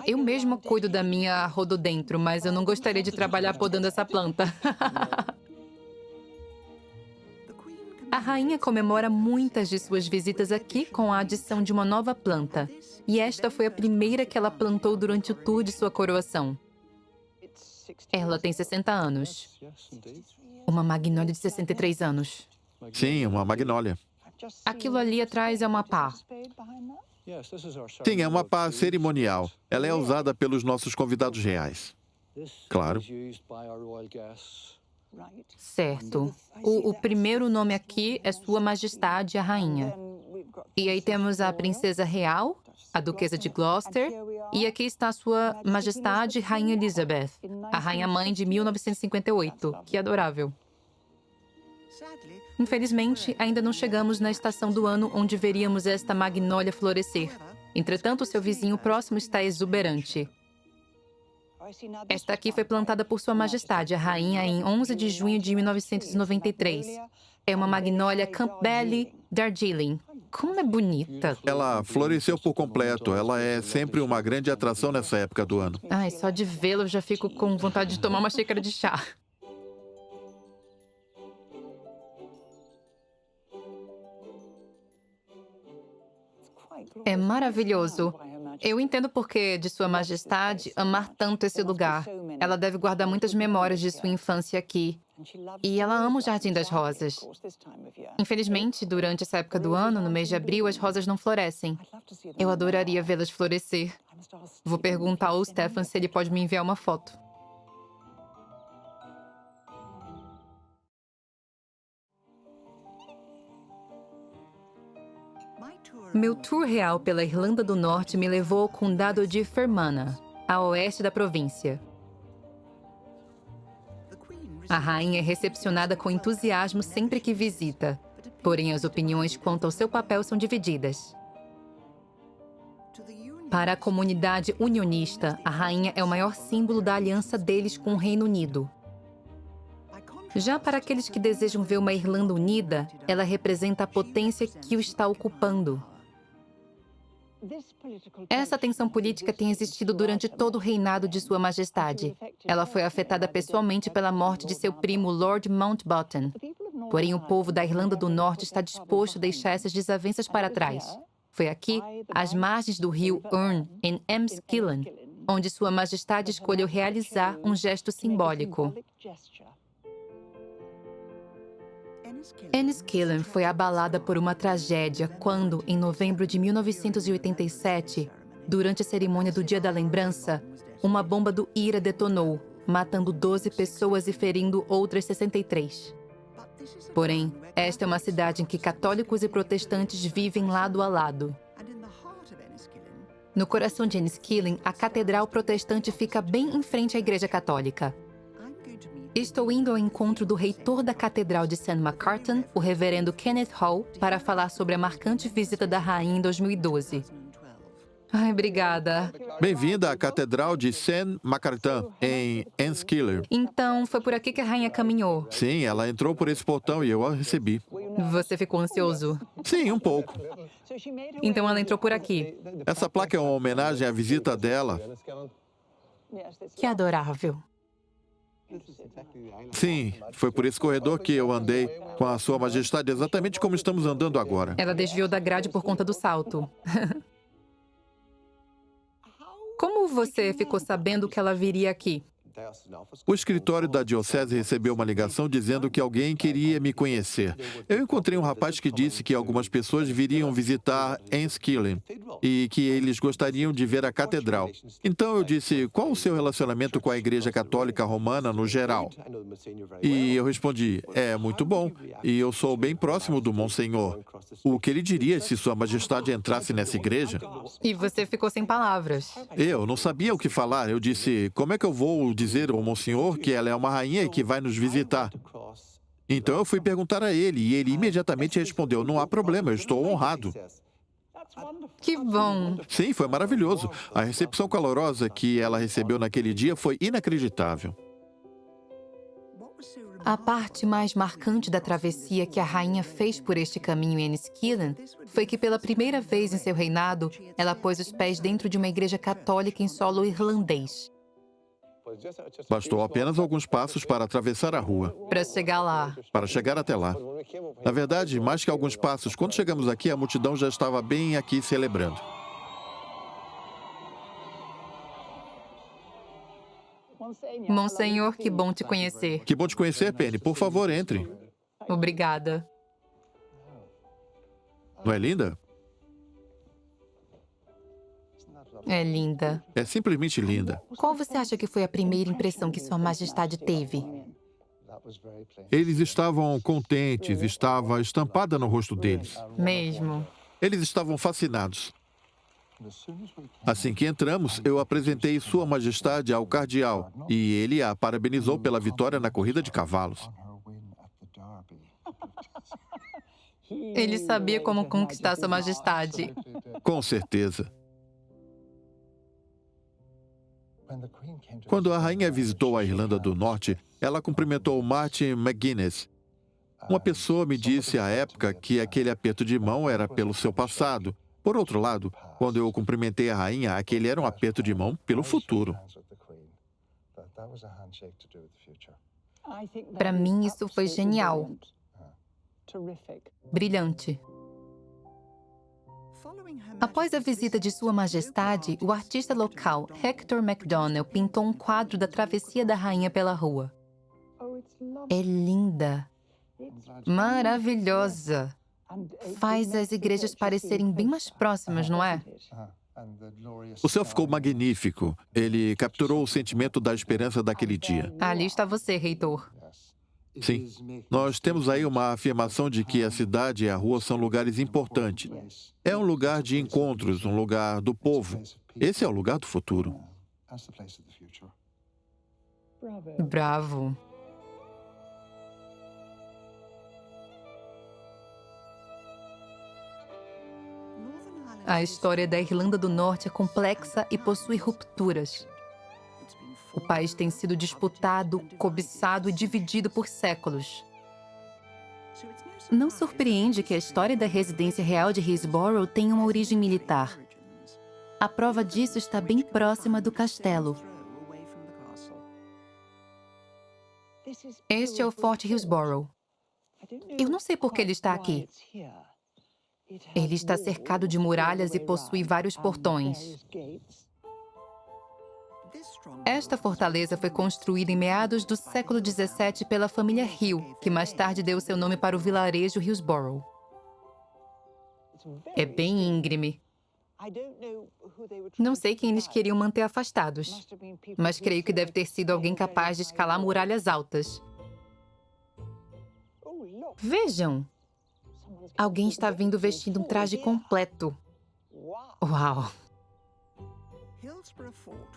Eu mesma cuido da minha rododendro, mas eu não gostaria de trabalhar podando essa planta. A rainha comemora muitas de suas visitas aqui com a adição de uma nova planta. E esta foi a primeira que ela plantou durante o tour de sua coroação. Ela tem 60 anos. Uma magnólia de 63 anos. Sim, uma magnólia. Aquilo ali atrás é uma pá. Sim, é uma pá cerimonial. Ela é usada pelos nossos convidados reais. Claro. Certo. O primeiro nome aqui é Sua Majestade, a Rainha. E aí temos a Princesa Real, a Duquesa de Gloucester, e aqui está Sua Majestade, Rainha Elizabeth, a Rainha-Mãe de 1958. Que adorável. Infelizmente, ainda não chegamos na estação do ano onde veríamos esta magnólia florescer. Entretanto, seu vizinho próximo está exuberante. Esta aqui foi plantada por Sua Majestade, a Rainha, em 11 de junho de 1993. É uma magnólia Campbelli Darjeeling. Como é bonita! Ela floresceu por completo. Ela é sempre uma grande atração nessa época do ano. Ai, só de vê-la eu já fico com vontade de tomar uma xícara de chá. É maravilhoso. Eu entendo por que de Sua Majestade amar tanto esse lugar. Ela deve guardar muitas memórias de sua infância aqui. E ela ama o Jardim das Rosas. Infelizmente, durante essa época do ano, no mês de abril, as rosas não florescem. Eu adoraria vê-las florescer. Vou perguntar ao Stefan se ele pode me enviar uma foto. Meu tour real pela Irlanda do Norte me levou ao condado de Fermanagh, a oeste da província. A rainha é recepcionada com entusiasmo sempre que visita, porém as opiniões quanto ao seu papel são divididas. Para a comunidade unionista, a rainha é o maior símbolo da aliança deles com o Reino Unido. Já para aqueles que desejam ver uma Irlanda unida, ela representa a potência que o está ocupando. Essa tensão política tem existido durante todo o reinado de Sua Majestade. Ela foi afetada pessoalmente pela morte de seu primo Lord Mountbatten. Porém, o povo da Irlanda do Norte está disposto a deixar essas desavenças para trás. Foi aqui, às margens do rio Erne, em Enniskillen, onde Sua Majestade escolheu realizar um gesto simbólico. Enniskillen foi abalada por uma tragédia quando, em novembro de 1987, durante a cerimônia do Dia da Lembrança, uma bomba do IRA detonou, matando 12 pessoas e ferindo outras 63. Porém, esta é uma cidade em que católicos e protestantes vivem lado a lado. No coração de Enniskillen, a catedral protestante fica bem em frente à Igreja Católica. Estou indo ao encontro do reitor da Catedral de St. Macartan, o reverendo Kenneth Hall, para falar sobre a marcante visita da rainha em 2012. Ai, obrigada. Bem-vinda à Catedral de St. Macartan, em Enniskillen. Então, foi por aqui que a rainha caminhou. Sim, ela entrou por esse portão e eu a recebi. Você ficou ansioso? Sim, um pouco. Então ela entrou por aqui. Essa placa é uma homenagem à visita dela. Que adorável. Sim, foi por esse corredor que eu andei com a Sua Majestade, exatamente como estamos andando agora. Ela desviou da grade por conta do salto. Como você ficou sabendo que ela viria aqui? O escritório da Diocese recebeu uma ligação dizendo que alguém queria me conhecer. Eu encontrei um rapaz que disse que algumas pessoas viriam visitar Enniskillen e que eles gostariam de ver a catedral. Então eu disse, qual o seu relacionamento com a Igreja Católica Romana no geral? E eu respondi, é muito bom, e eu sou bem próximo do Monsenhor. O que ele diria se Sua Majestade entrasse nessa igreja? E você ficou sem palavras. Eu não sabia o que falar. Eu disse, como é que eu vou dizer ao Monsenhor que ela é uma rainha e que vai nos visitar? Então eu fui perguntar a ele e ele imediatamente respondeu, não há problema, eu estou honrado. Que bom. Sim, foi maravilhoso. A recepção calorosa que ela recebeu naquele dia foi inacreditável. A parte mais marcante da travessia que a rainha fez por este caminho em Enniskillen foi que, pela primeira vez em seu reinado, ela pôs os pés dentro de uma igreja católica em solo irlandês. Bastou apenas alguns passos para atravessar a rua, Para chegar lá. para chegar até lá. Na verdade, mais que alguns passos, quando chegamos aqui, a multidão já estava bem aqui celebrando. Monsenhor, que bom te conhecer. Que bom te conhecer, Penny. Por favor, entre. Obrigada. Não é linda? É linda. É simplesmente linda. Qual você acha que foi a primeira impressão que Sua Majestade teve? Eles estavam contentes, estava estampada no rosto deles. Mesmo. Eles estavam fascinados. Assim que entramos, eu apresentei Sua Majestade ao cardeal e ele a parabenizou pela vitória na corrida de cavalos. Ele sabia como conquistar Sua Majestade. Com certeza. Quando a rainha visitou a Irlanda do Norte, ela cumprimentou Martin McGuinness. Uma pessoa me disse à época que aquele aperto de mão era pelo seu passado. Por outro lado, quando eu cumprimentei a rainha, aquele era um aperto de mão pelo futuro. Para mim, isso foi genial. Brilhante. Após a visita de Sua Majestade, o artista local Hector MacDonald pintou um quadro da travessia da rainha pela rua. É linda. Maravilhosa. Faz as igrejas parecerem bem mais próximas, não é? O céu ficou magnífico. Ele capturou o sentimento da esperança daquele dia. Ali está você, reitor. Sim, nós temos aí uma afirmação de que a cidade e a rua são lugares importantes. É um lugar de encontros, um lugar do povo. Esse é o lugar do futuro. Bravo. A história da Irlanda do Norte é complexa e possui rupturas. O país tem sido disputado, cobiçado e dividido por séculos. Não surpreende que a história da residência real de Hillsborough tenha uma origem militar. A prova disso está bem próxima do castelo. Este é o Forte Hillsborough. Eu não sei por que ele está aqui. Ele está cercado de muralhas e possui vários portões. Esta fortaleza foi construída em meados do século XVII pela família Hill, que mais tarde deu seu nome para o vilarejo Hillsborough. É bem íngreme. Não sei quem eles queriam manter afastados, mas creio que deve ter sido alguém capaz de escalar muralhas altas. Vejam! Alguém está vindo vestindo um traje completo. Uau!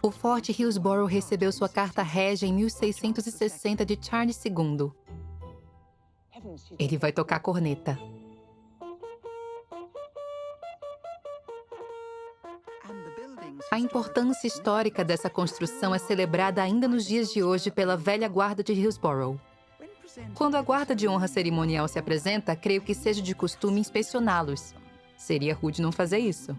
O Forte Hillsborough recebeu sua carta régia em 1660 de Charles II. Ele vai tocar corneta. A importância histórica dessa construção é celebrada ainda nos dias de hoje pela velha guarda de Hillsborough. Quando a guarda de honra cerimonial se apresenta, creio que seja de costume inspecioná-los. Seria rude não fazer isso.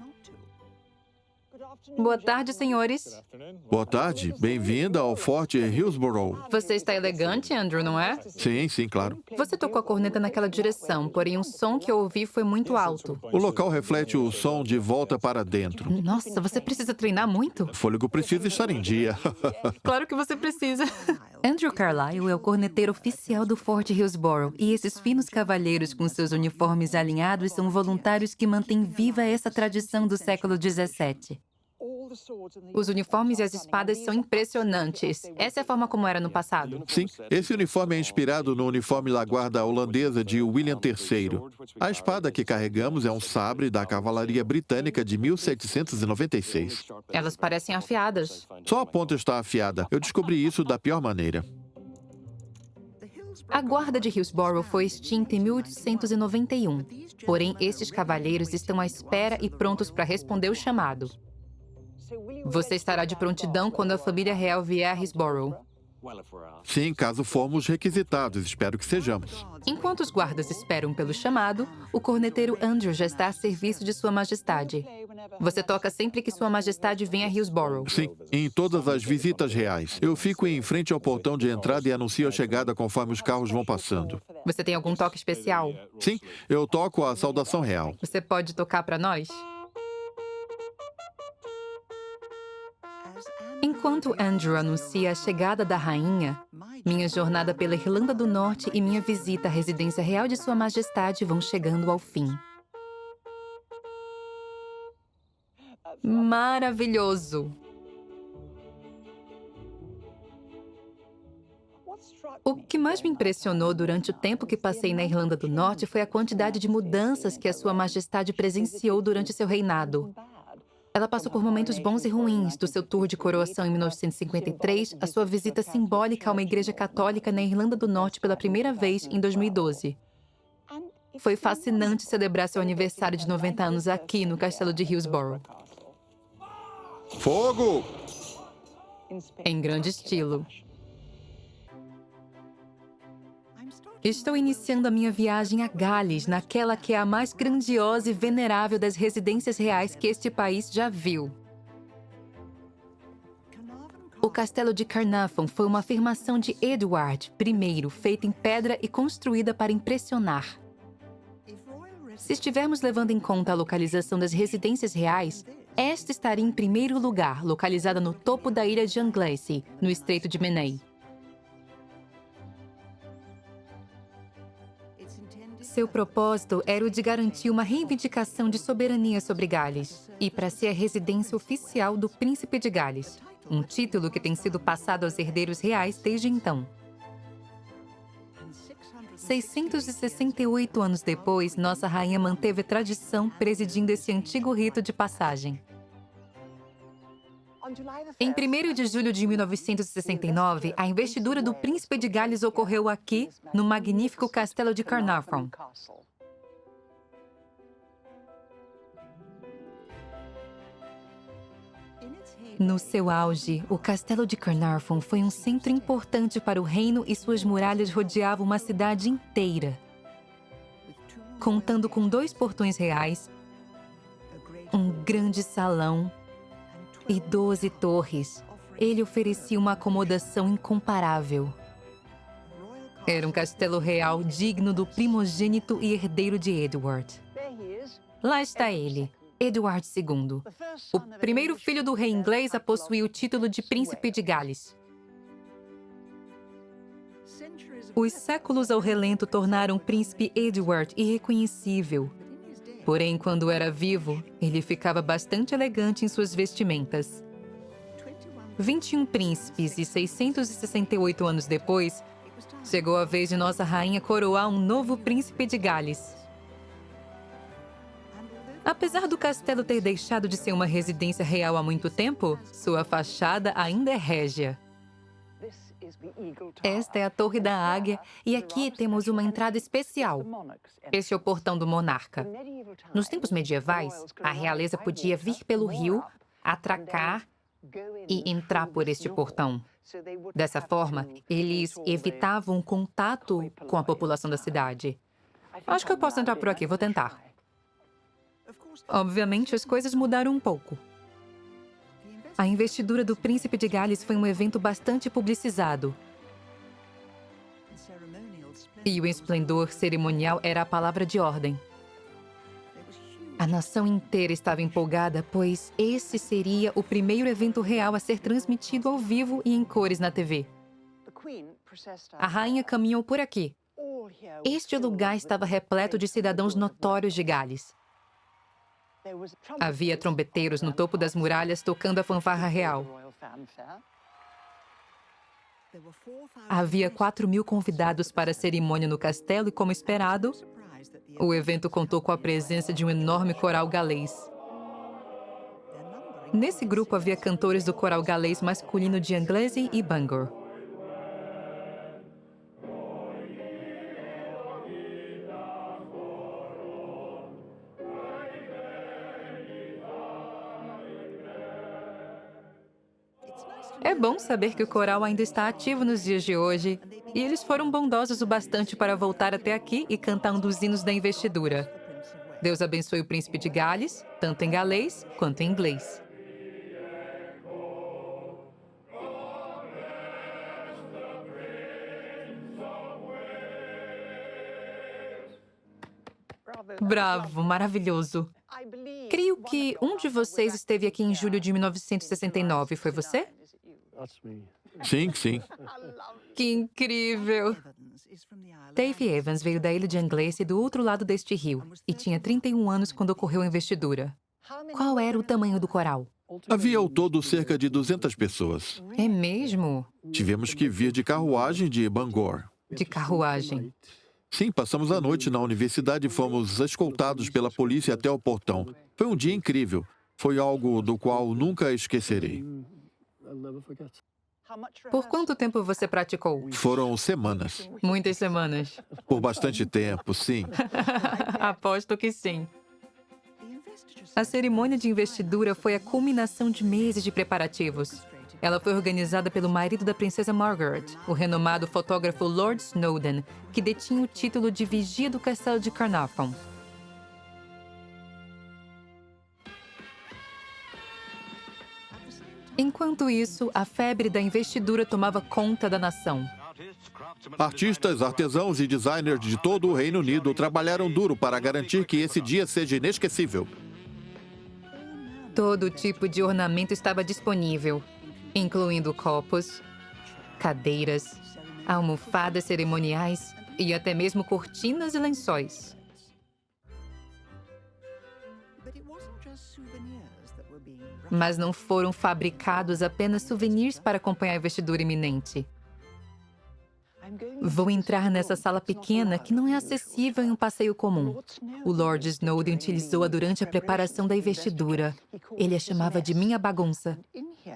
Boa tarde, senhores. Boa tarde, bem-vinda ao Forte Hillsborough. Você está elegante, Andrew, não é? Sim, claro. Você tocou a corneta naquela direção, porém o som que eu ouvi foi muito alto. O local reflete o som de volta para dentro. Nossa, você precisa treinar muito? O fôlego precisa estar em dia. Claro que você precisa. Andrew Carlyle é o corneteiro oficial do Forte Hillsborough e esses finos cavalheiros com seus uniformes alinhados são voluntários que mantêm viva essa tradição do século XVII. Os uniformes e as espadas são impressionantes. Essa é a forma como era no passado. Sim, esse uniforme é inspirado no uniforme da guarda holandesa de William III. A espada que carregamos é um sabre da cavalaria britânica de 1796. Elas parecem afiadas. Só a ponta está afiada. Eu descobri isso da pior maneira. A guarda de Hillsborough foi extinta em 1891. Porém, estes cavalheiros estão à espera e prontos para responder o chamado. Você estará de prontidão quando a família real vier a Hillsborough. Sim, caso formos requisitados, espero que sejamos. Enquanto os guardas esperam pelo chamado, o corneteiro Andrew já está a serviço de Sua Majestade. Você toca sempre que Sua Majestade vem a Hillsborough. Sim, em todas as visitas reais. Eu fico em frente ao portão de entrada e anuncio a chegada conforme os carros vão passando. Você tem algum toque especial? Sim, eu toco a saudação real. Você pode tocar para nós? Enquanto Andrew anuncia a chegada da rainha, minha jornada pela Irlanda do Norte e minha visita à residência real de Sua Majestade vão chegando ao fim. Maravilhoso! O que mais me impressionou durante o tempo que passei na Irlanda do Norte foi a quantidade de mudanças que a Sua Majestade presenciou durante seu reinado. Ela passou por momentos bons e ruins, do seu tour de coroação em 1953 à sua visita simbólica a uma igreja católica na Irlanda do Norte pela primeira vez em 2012. Foi fascinante celebrar seu aniversário de 90 anos aqui no Castelo de Hillsborough. Fogo! Em grande estilo. Estou iniciando a minha viagem a Gales, naquela que é a mais grandiosa e venerável das residências reais que este país já viu. O castelo de Carnarvon foi uma afirmação de Edward I, feita em pedra e construída para impressionar. Se estivermos levando em conta a localização das residências reais, esta estaria em primeiro lugar, localizada no topo da ilha de Anglesey, no Estreito de Menai. Seu propósito era o de garantir uma reivindicação de soberania sobre Gales e para ser a residência oficial do Príncipe de Gales, um título que tem sido passado aos herdeiros reais desde então. 668 anos depois, nossa rainha manteve a tradição presidindo esse antigo rito de passagem. Em 1º de julho de 1969, a investidura do Príncipe de Gales ocorreu aqui, no magnífico Castelo de Carnarvon. No seu auge, o Castelo de Carnarvon foi um centro importante para o reino e suas muralhas rodeavam uma cidade inteira. Contando com 2 portões reais, um grande salão e 12 torres, ele oferecia uma acomodação incomparável. Era um castelo real digno do primogênito e herdeiro de Edward. Lá está ele, Edward II, o primeiro filho do rei inglês a possuir o título de Príncipe de Gales. Os séculos ao relento tornaram o príncipe Edward irreconhecível. Porém, quando era vivo, ele ficava bastante elegante em suas vestimentas. 21 príncipes e 668 anos depois, chegou a vez de nossa rainha coroar um novo príncipe de Gales. Apesar do castelo ter deixado de ser uma residência real há muito tempo, sua fachada ainda é régia. Esta é a Torre da Águia e aqui temos uma entrada especial. Este é o portão do monarca. Nos tempos medievais, a realeza podia vir pelo rio, atracar e entrar por este portão. Dessa forma, eles evitavam contato com a população da cidade. Acho que eu posso entrar por aqui, vou tentar. Obviamente, as coisas mudaram um pouco. A investidura do Príncipe de Gales foi um evento bastante publicizado. E o esplendor cerimonial era a palavra de ordem. A nação inteira estava empolgada, pois esse seria o primeiro evento real a ser transmitido ao vivo e em cores na TV. A rainha caminhou por aqui. Este lugar estava repleto de cidadãos notórios de Gales. Havia trombeteiros no topo das muralhas tocando a fanfarra real. Havia 4.000 convidados para a cerimônia no castelo e, como esperado, o evento contou com a presença de um enorme coral galês. Nesse grupo havia cantores do coral galês masculino de Anglesey e Bangor. É bom saber que o coral ainda está ativo nos dias de hoje. E eles foram bondosos o bastante para voltar até aqui e cantar um dos hinos da investidura. Deus abençoe o príncipe de Gales, tanto em galês quanto em inglês. Bravo, maravilhoso. Creio que um de vocês esteve aqui em julho de 1969, foi você? Sim, sim. Que incrível! Dave Evans veio da ilha de Anglesey do outro lado deste rio e tinha 31 anos quando ocorreu a investidura. Qual era o tamanho do coral? Havia ao todo cerca de 200 pessoas. É mesmo? Tivemos que vir de carruagem de Bangor. De carruagem. Sim, passamos a noite na universidade e fomos escoltados pela polícia até o portão. Foi um dia incrível. Foi algo do qual nunca esquecerei. Por quanto tempo você praticou? Foram semanas. Muitas semanas. Por bastante tempo, sim. Aposto que sim. A cerimônia de investidura foi a culminação de meses de preparativos. Ela foi organizada pelo marido da princesa Margaret, o renomado fotógrafo Lord Snowdon, que detinha o título de vigia do castelo de Carnarvon. Enquanto isso, a febre da investidura tomava conta da nação. Artistas, artesãos e designers de todo o Reino Unido trabalharam duro para garantir que esse dia seja inesquecível. Todo tipo de ornamento estava disponível, incluindo copos, cadeiras, almofadas cerimoniais e até mesmo cortinas e lençóis. Mas não foram fabricados apenas souvenirs para acompanhar a investidura iminente. Vou entrar nessa sala pequena que não é acessível em um passeio comum. O Lord Snowdon utilizou-a durante a preparação da investidura. Ele a chamava de minha bagunça.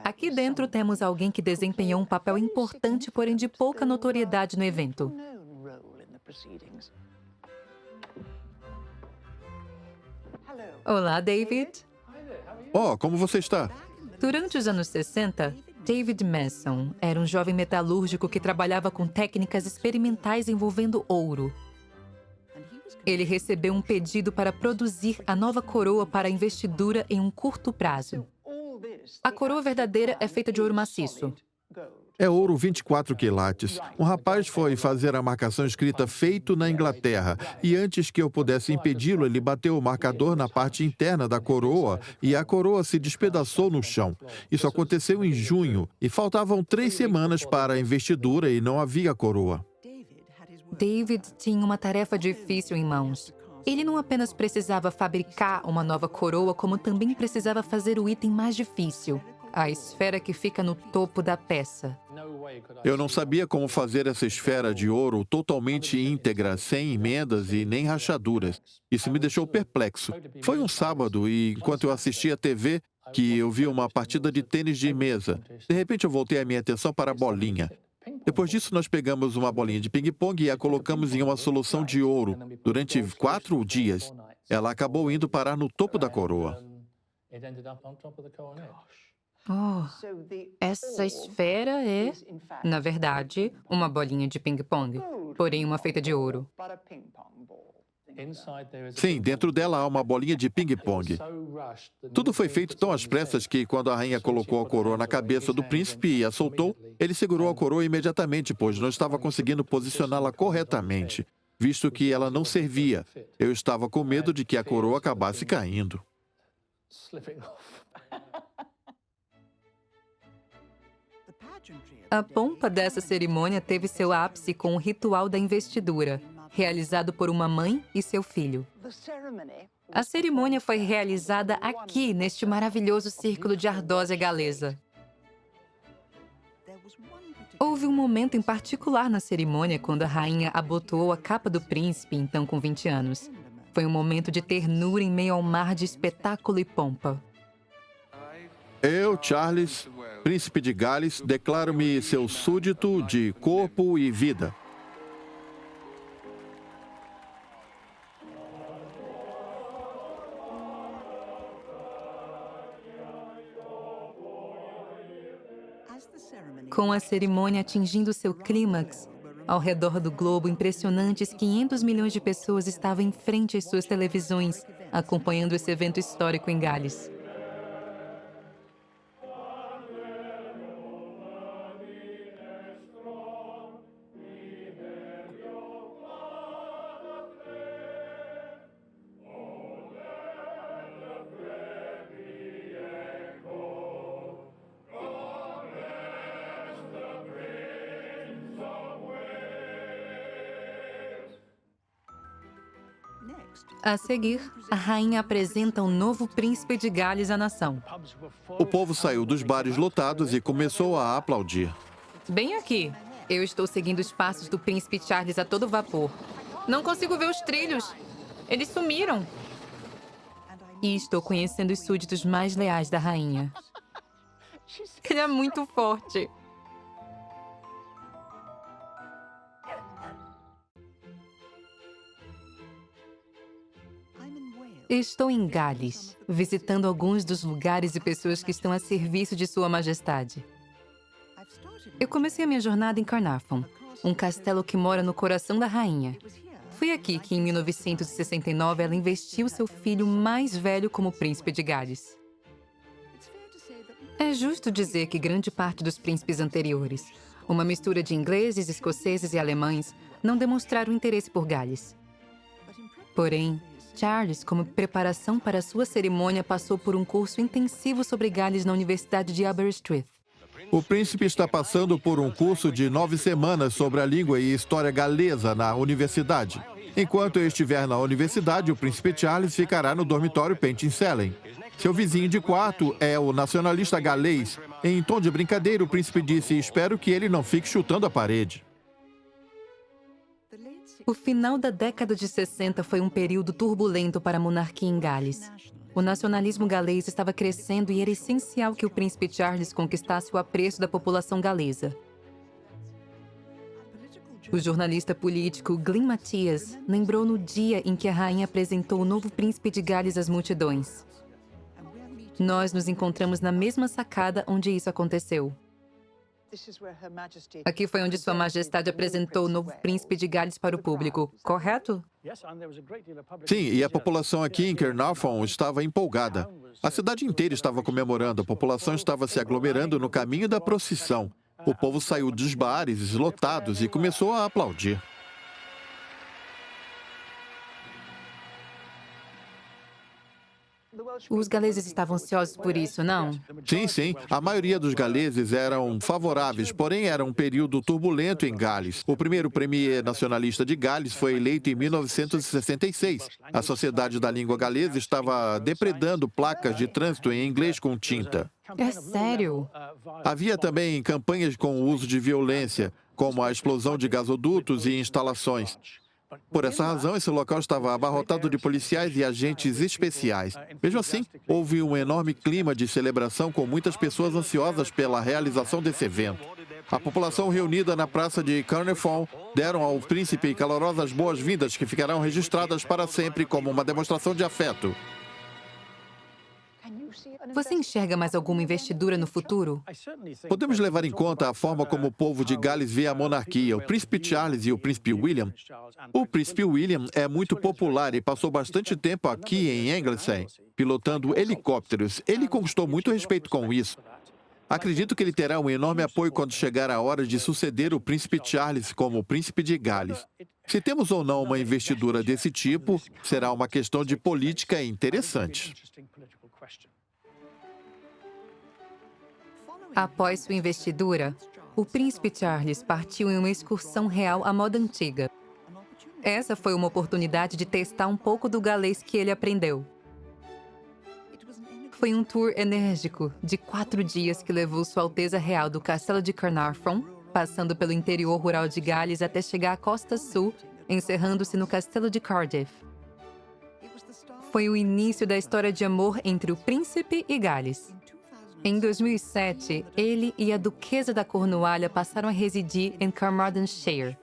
Aqui dentro temos alguém que desempenhou um papel importante, porém de pouca notoriedade no evento. Olá, David. Oh, como você está? Durante os anos 60, David Mason era um jovem metalúrgico que trabalhava com técnicas experimentais envolvendo ouro. Ele recebeu um pedido para produzir a nova coroa para a investidura em um curto prazo. A coroa verdadeira é feita de ouro maciço. É ouro 24 quilates. Um rapaz foi fazer a marcação escrita feito na Inglaterra e antes que eu pudesse impedi-lo, ele bateu o marcador na parte interna da coroa e a coroa se despedaçou no chão. Isso aconteceu em junho e faltavam 3 semanas para a investidura e não havia coroa. David tinha uma tarefa difícil em mãos. Ele não apenas precisava fabricar uma nova coroa, como também precisava fazer o item mais difícil, a esfera que fica no topo da peça. Eu não sabia como fazer essa esfera de ouro totalmente íntegra, sem emendas e nem rachaduras. Isso me deixou perplexo. Foi um sábado e, enquanto eu assistia a TV, que eu vi uma partida de tênis de mesa. De repente, eu voltei a minha atenção para a bolinha. Depois disso, nós pegamos uma bolinha de ping-pong e a colocamos em uma solução de ouro. Durante 4 dias, ela acabou indo parar no topo da coroa. Oh, essa esfera é, na verdade, uma bolinha de ping-pong, porém uma feita de ouro. Sim, dentro dela há uma bolinha de ping-pong. Tudo foi feito tão às pressas que, quando a rainha colocou a coroa na cabeça do príncipe e a soltou, ele segurou a coroa imediatamente, pois não estava conseguindo posicioná-la corretamente, visto que ela não servia. Eu estava com medo de que a coroa acabasse caindo. A pompa dessa cerimônia teve seu ápice com o ritual da investidura, realizado por uma mãe e seu filho. A cerimônia foi realizada aqui, neste maravilhoso círculo de ardósia galesa. Houve um momento em particular na cerimônia quando a rainha abotoou a capa do príncipe, então com 20 anos. Foi um momento de ternura em meio ao mar de espetáculo e pompa. Eu, Charles, príncipe de Gales, declaro-me seu súdito de corpo e vida. Com a cerimônia atingindo seu clímax, ao redor do globo, impressionantes 500 milhões de pessoas estavam em frente às suas televisões, acompanhando esse evento histórico em Gales. A seguir, a rainha apresenta um novo príncipe de Gales à nação. O povo saiu dos bares lotados e começou a aplaudir. Bem aqui, eu estou seguindo os passos do príncipe Charles a todo vapor. Não consigo ver os trilhos. Eles sumiram. E estou conhecendo os súditos mais leais da rainha. Ele é muito forte. Estou em Gales, visitando alguns dos lugares e pessoas que estão a serviço de Sua Majestade. Eu comecei a minha jornada em Carnarvon, um castelo que mora no coração da rainha. Foi aqui que, em 1969, ela investiu seu filho mais velho como príncipe de Gales. É justo dizer que grande parte dos príncipes anteriores, uma mistura de ingleses, escoceses e alemães, não demonstraram interesse por Gales. Porém, Charles, como preparação para sua cerimônia, passou por um curso intensivo sobre Gales na Universidade de Aberystwyth. O príncipe está passando por um curso de 9 semanas sobre a língua e história galesa na universidade. Enquanto eu estiver na universidade, o príncipe Charles ficará no dormitório Penticellen. Seu vizinho de quarto é o nacionalista galês. Em tom de brincadeira, o príncipe disse: "Espero que ele não fique chutando a parede." O final da década de 60 foi um período turbulento para a monarquia em Gales. O nacionalismo galês estava crescendo e era essencial que o príncipe Charles conquistasse o apreço da população galesa. O jornalista político Glyn Mathias lembrou no dia em que a rainha apresentou o novo príncipe de Gales às multidões. Nós nos encontramos na mesma sacada onde isso aconteceu. Aqui foi onde Sua Majestade apresentou o novo príncipe de Gales para o público, correto? Sim, e a população aqui em Carnarvon estava empolgada. A cidade inteira estava comemorando, a população estava se aglomerando no caminho da procissão. O povo saiu dos bares lotados e começou a aplaudir. Os galeses estavam ansiosos por isso, não? Sim, sim. A maioria dos galeses eram favoráveis, porém era um período turbulento em Gales. O primeiro premier nacionalista de Gales foi eleito em 1966. A Sociedade da Língua Galesa estava depredando placas de trânsito em inglês com tinta. É sério? Havia também campanhas com o uso de violência, como a explosão de gasodutos e instalações. Por essa razão, esse local estava abarrotado de policiais e agentes especiais. Mesmo assim, houve um enorme clima de celebração com muitas pessoas ansiosas pela realização desse evento. A população reunida na praça de Carnarvon deram ao príncipe calorosas boas-vindas que ficarão registradas para sempre como uma demonstração de afeto. Você enxerga mais alguma investidura no futuro? Podemos levar em conta a forma como o povo de Gales vê a monarquia, o príncipe Charles e o príncipe William. O príncipe William é muito popular e passou bastante tempo aqui em Anglesey, pilotando helicópteros. Ele conquistou muito respeito com isso. Acredito que ele terá um enorme apoio quando chegar a hora de suceder o príncipe Charles como príncipe de Gales. Se temos ou não uma investidura desse tipo, será uma questão de política interessante. Após sua investidura, o príncipe Charles partiu em uma excursão real à moda antiga. Essa foi uma oportunidade de testar um pouco do galês que ele aprendeu. Foi um tour enérgico de 4 dias que levou Sua Alteza Real do Castelo de Carnarvon, passando pelo interior rural de Gales até chegar à costa sul, encerrando-se no Castelo de Cardiff. Foi o início da história de amor entre o príncipe e Gales. Em 2007, ele e a duquesa da Cornualha passaram a residir em Carmarthenshire,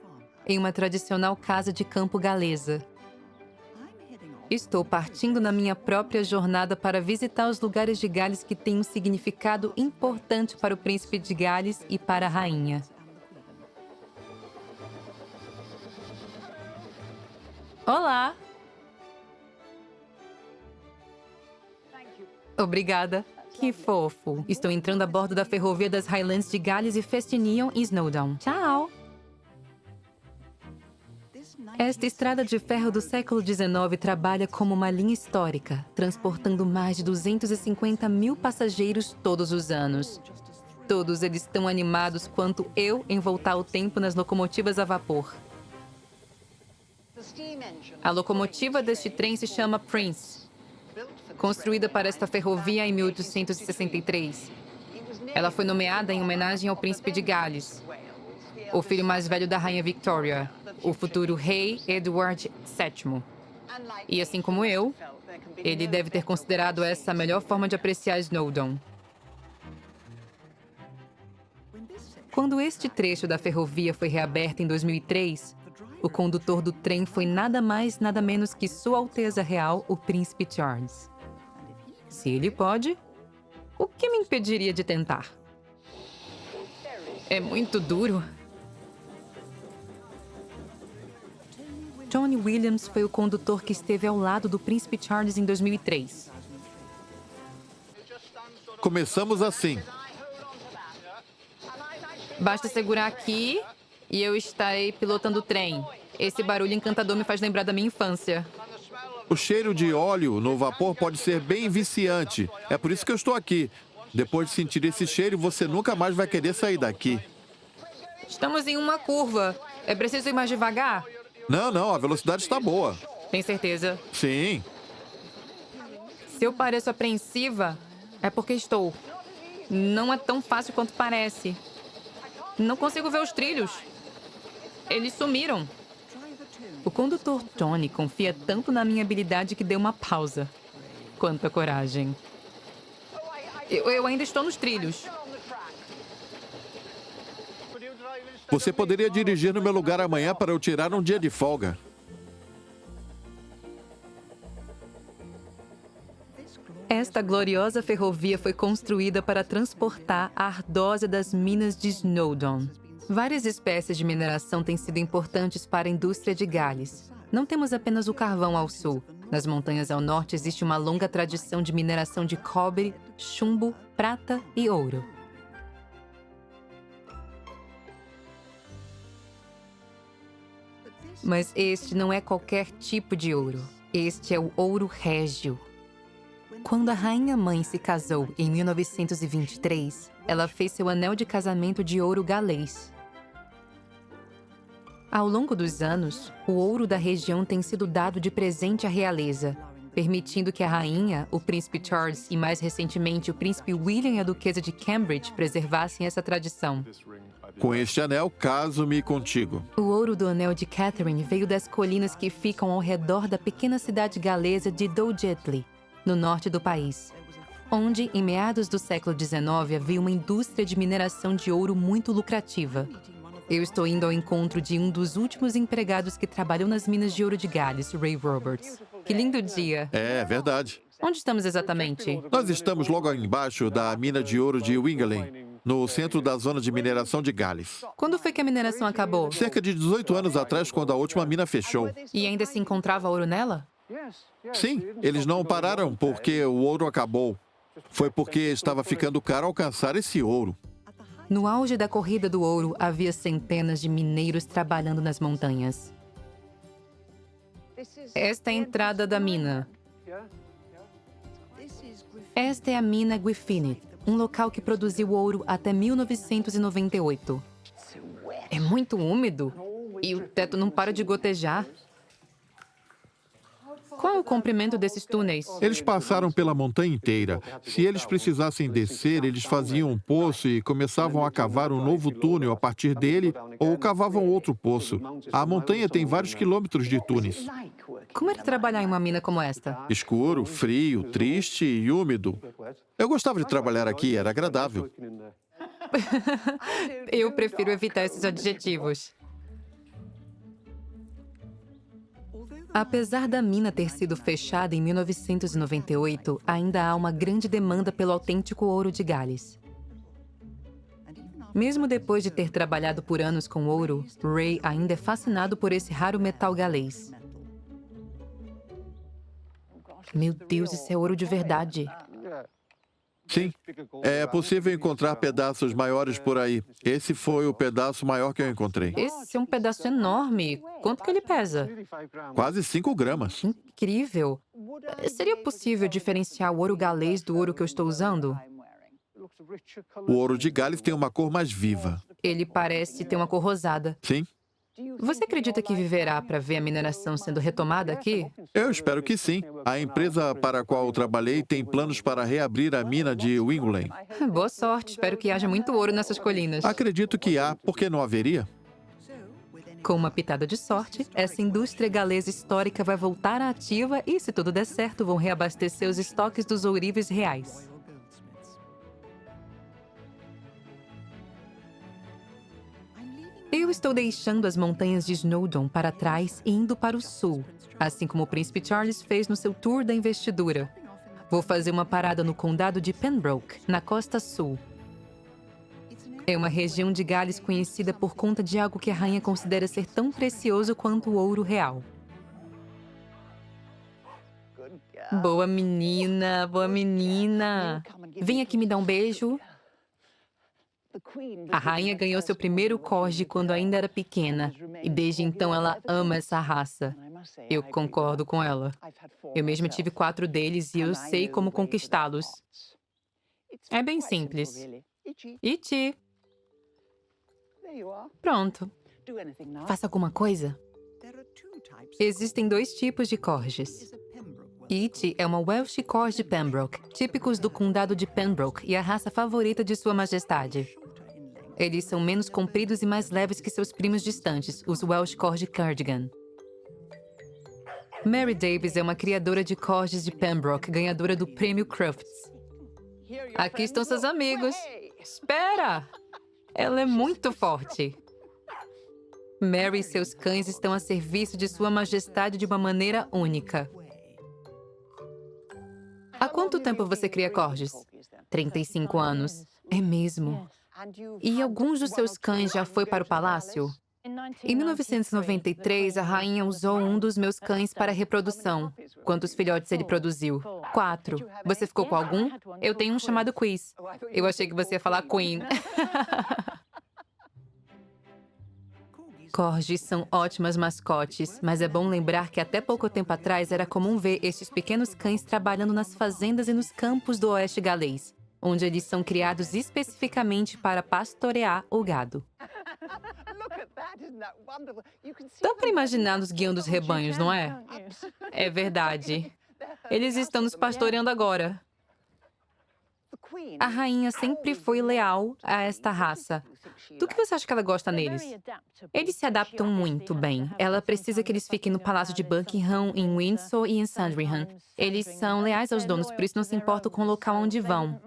em uma tradicional casa de campo galesa. Estou partindo na minha própria jornada para visitar os lugares de Gales que têm um significado importante para o príncipe de Gales e para a rainha. Olá! Obrigada. Que fofo. Estou entrando a bordo da ferrovia das Highlands de Gales e Festinion e Snowdon. Tchau! Esta estrada de ferro do século XIX trabalha como uma linha histórica, transportando mais de 250 mil passageiros todos os anos. Todos eles tão animados quanto eu em voltar ao tempo nas locomotivas a vapor. A locomotiva deste trem se chama Prince. Construída para esta ferrovia em 1863. Ela foi nomeada em homenagem ao príncipe de Gales, o filho mais velho da rainha Victoria, o futuro rei Edward VII. E assim como eu, ele deve ter considerado essa a melhor forma de apreciar Snowdon. Quando este trecho da ferrovia foi reaberto em 2003, o condutor do trem foi nada mais, nada menos que Sua Alteza Real, o Príncipe Charles. Se ele pode, o que me impediria de tentar? É muito duro. Tony Williams foi o condutor que esteve ao lado do Príncipe Charles em 2003. Começamos assim. Basta segurar aqui e eu estarei pilotando o trem. Esse barulho encantador me faz lembrar da minha infância. O cheiro de óleo no vapor pode ser bem viciante. É por isso que eu estou aqui. Depois de sentir esse cheiro, você nunca mais vai querer sair daqui. Estamos em uma curva. É preciso ir mais devagar? Não, a velocidade está boa. Tem certeza? Sim. Se eu pareço apreensiva, é porque estou. Não é tão fácil quanto parece. Não consigo ver os trilhos. Eles sumiram. O condutor Tony confia tanto na minha habilidade que deu uma pausa. Quanta coragem. Eu ainda estou nos trilhos. Você poderia dirigir no meu lugar amanhã para eu tirar um dia de folga. Esta gloriosa ferrovia foi construída para transportar a ardósia das minas de Snowdon. Várias espécies de mineração têm sido importantes para a indústria de Gales. Não temos apenas o carvão ao sul. Nas montanhas ao norte existe uma longa tradição de mineração de cobre, chumbo, prata e ouro. Mas este não é qualquer tipo de ouro. Este é o ouro régio. Quando a rainha-mãe se casou em 1923, ela fez seu anel de casamento de ouro galês. Ao longo dos anos, o ouro da região tem sido dado de presente à realeza, permitindo que a rainha, o príncipe Charles e, mais recentemente, o príncipe William e a duquesa de Cambridge preservassem essa tradição. Com este anel, caso-me contigo. O ouro do anel de Catherine veio das colinas que ficam ao redor da pequena cidade galesa de Dojedley, no norte do país, onde, em meados do século XIX, havia uma indústria de mineração de ouro muito lucrativa. Eu estou indo ao encontro de um dos últimos empregados que trabalhou nas minas de ouro de Gales, Ray Roberts. Que lindo dia! É verdade. Onde estamos exatamente? Nós estamos logo embaixo da mina de ouro de Wingerlen, no centro da zona de mineração de Gales. Quando foi que a mineração acabou? Cerca de 18 anos atrás, quando a última mina fechou. E ainda se encontrava ouro nela? Sim, eles não pararam porque o ouro acabou. Foi porque estava ficando caro alcançar esse ouro. No auge da corrida do ouro, havia centenas de mineiros trabalhando nas montanhas. Esta é a entrada da mina. Esta é a mina Gwynedd, um local que produziu ouro até 1998. É muito úmido e o teto não para de gotejar. Qual é o comprimento desses túneis? Eles passaram pela montanha inteira. Se eles precisassem descer, eles faziam um poço e começavam a cavar um novo túnel a partir dele ou cavavam outro poço. A montanha tem vários quilômetros de túneis. Como era trabalhar em uma mina como esta? Escuro, frio, triste e úmido. Eu gostava de trabalhar aqui, era agradável. Eu prefiro evitar esses adjetivos. Apesar da mina ter sido fechada em 1998, ainda há uma grande demanda pelo autêntico ouro de Gales. Mesmo depois de ter trabalhado por anos com ouro, Ray ainda é fascinado por esse raro metal galês. Meu Deus, isso é ouro de verdade. Sim, é possível encontrar pedaços maiores por aí. Esse foi o pedaço maior que eu encontrei. Esse é um pedaço enorme. Quanto que ele pesa? Quase 5 gramas. Incrível. Seria possível diferenciar o ouro galês do ouro que eu estou usando? O ouro de Gales tem uma cor mais viva. Ele parece ter uma cor rosada. Sim, Você acredita que viverá para ver a mineração sendo retomada aqui? eu espero que sim. A empresa para a qual eu trabalhei tem planos para reabrir a mina de Wingulane. Boa sorte, espero que haja muito ouro nessas colinas. Acredito que há, por que não haveria? Com uma pitada de sorte, essa indústria galesa histórica vai voltar à ativa e, se tudo der certo, vão reabastecer os estoques dos ourives reais. Eu estou deixando as montanhas de Snowdon para trás e indo para o sul, assim como o Príncipe Charles fez no seu tour da investidura. Vou fazer uma parada no condado de Pembroke, na costa sul. É uma região de Gales conhecida por conta de algo que a rainha considera ser tão precioso quanto o ouro real. Boa menina, boa menina. Vem aqui me dar um beijo. A rainha ganhou seu primeiro corgi quando ainda era pequena, e desde então ela ama essa raça. Eu concordo com ela. Eu mesma tive 4 deles e eu sei como conquistá-los. É bem simples. Iti. Pronto. Faça alguma coisa? Existem 2 tipos de corgis. Iti é uma Welsh Corgi Pembroke, típicos do condado de Pembroke e a raça favorita de Sua Majestade. Eles são menos compridos e mais leves que seus primos distantes, os Welsh Corgi Cardigan. Mary Davis é uma criadora de corgis de Pembroke, ganhadora do Prêmio Crufts. Aqui estão seus amigos. Espera! Ela é muito forte. Mary e seus cães estão a serviço de Sua Majestade de uma maneira única. Há quanto tempo você cria corgis? 35 anos. É mesmo. E alguns dos seus cães já foi para o palácio? Em 1993, a rainha usou um dos meus cães para reprodução. Quantos filhotes ele produziu? 4. Você ficou com algum? Eu tenho um chamado Quiz. Eu achei que você ia falar Queen. Corgis são ótimas mascotes, mas é bom lembrar que até pouco tempo atrás era comum ver estes pequenos cães trabalhando nas fazendas e nos campos do oeste galês, onde eles são criados especificamente para pastorear o gado. Dá para imaginá-los guiando os rebanhos, não é? É verdade. Eles estão nos pastoreando agora. A rainha sempre foi leal a esta raça. Do que você acha que ela gosta neles? Eles se adaptam muito bem. Ela precisa que eles fiquem no Palácio de Buckingham, em Windsor e em Sandringham. Eles são leais aos donos, por isso não se importam com o local onde vão.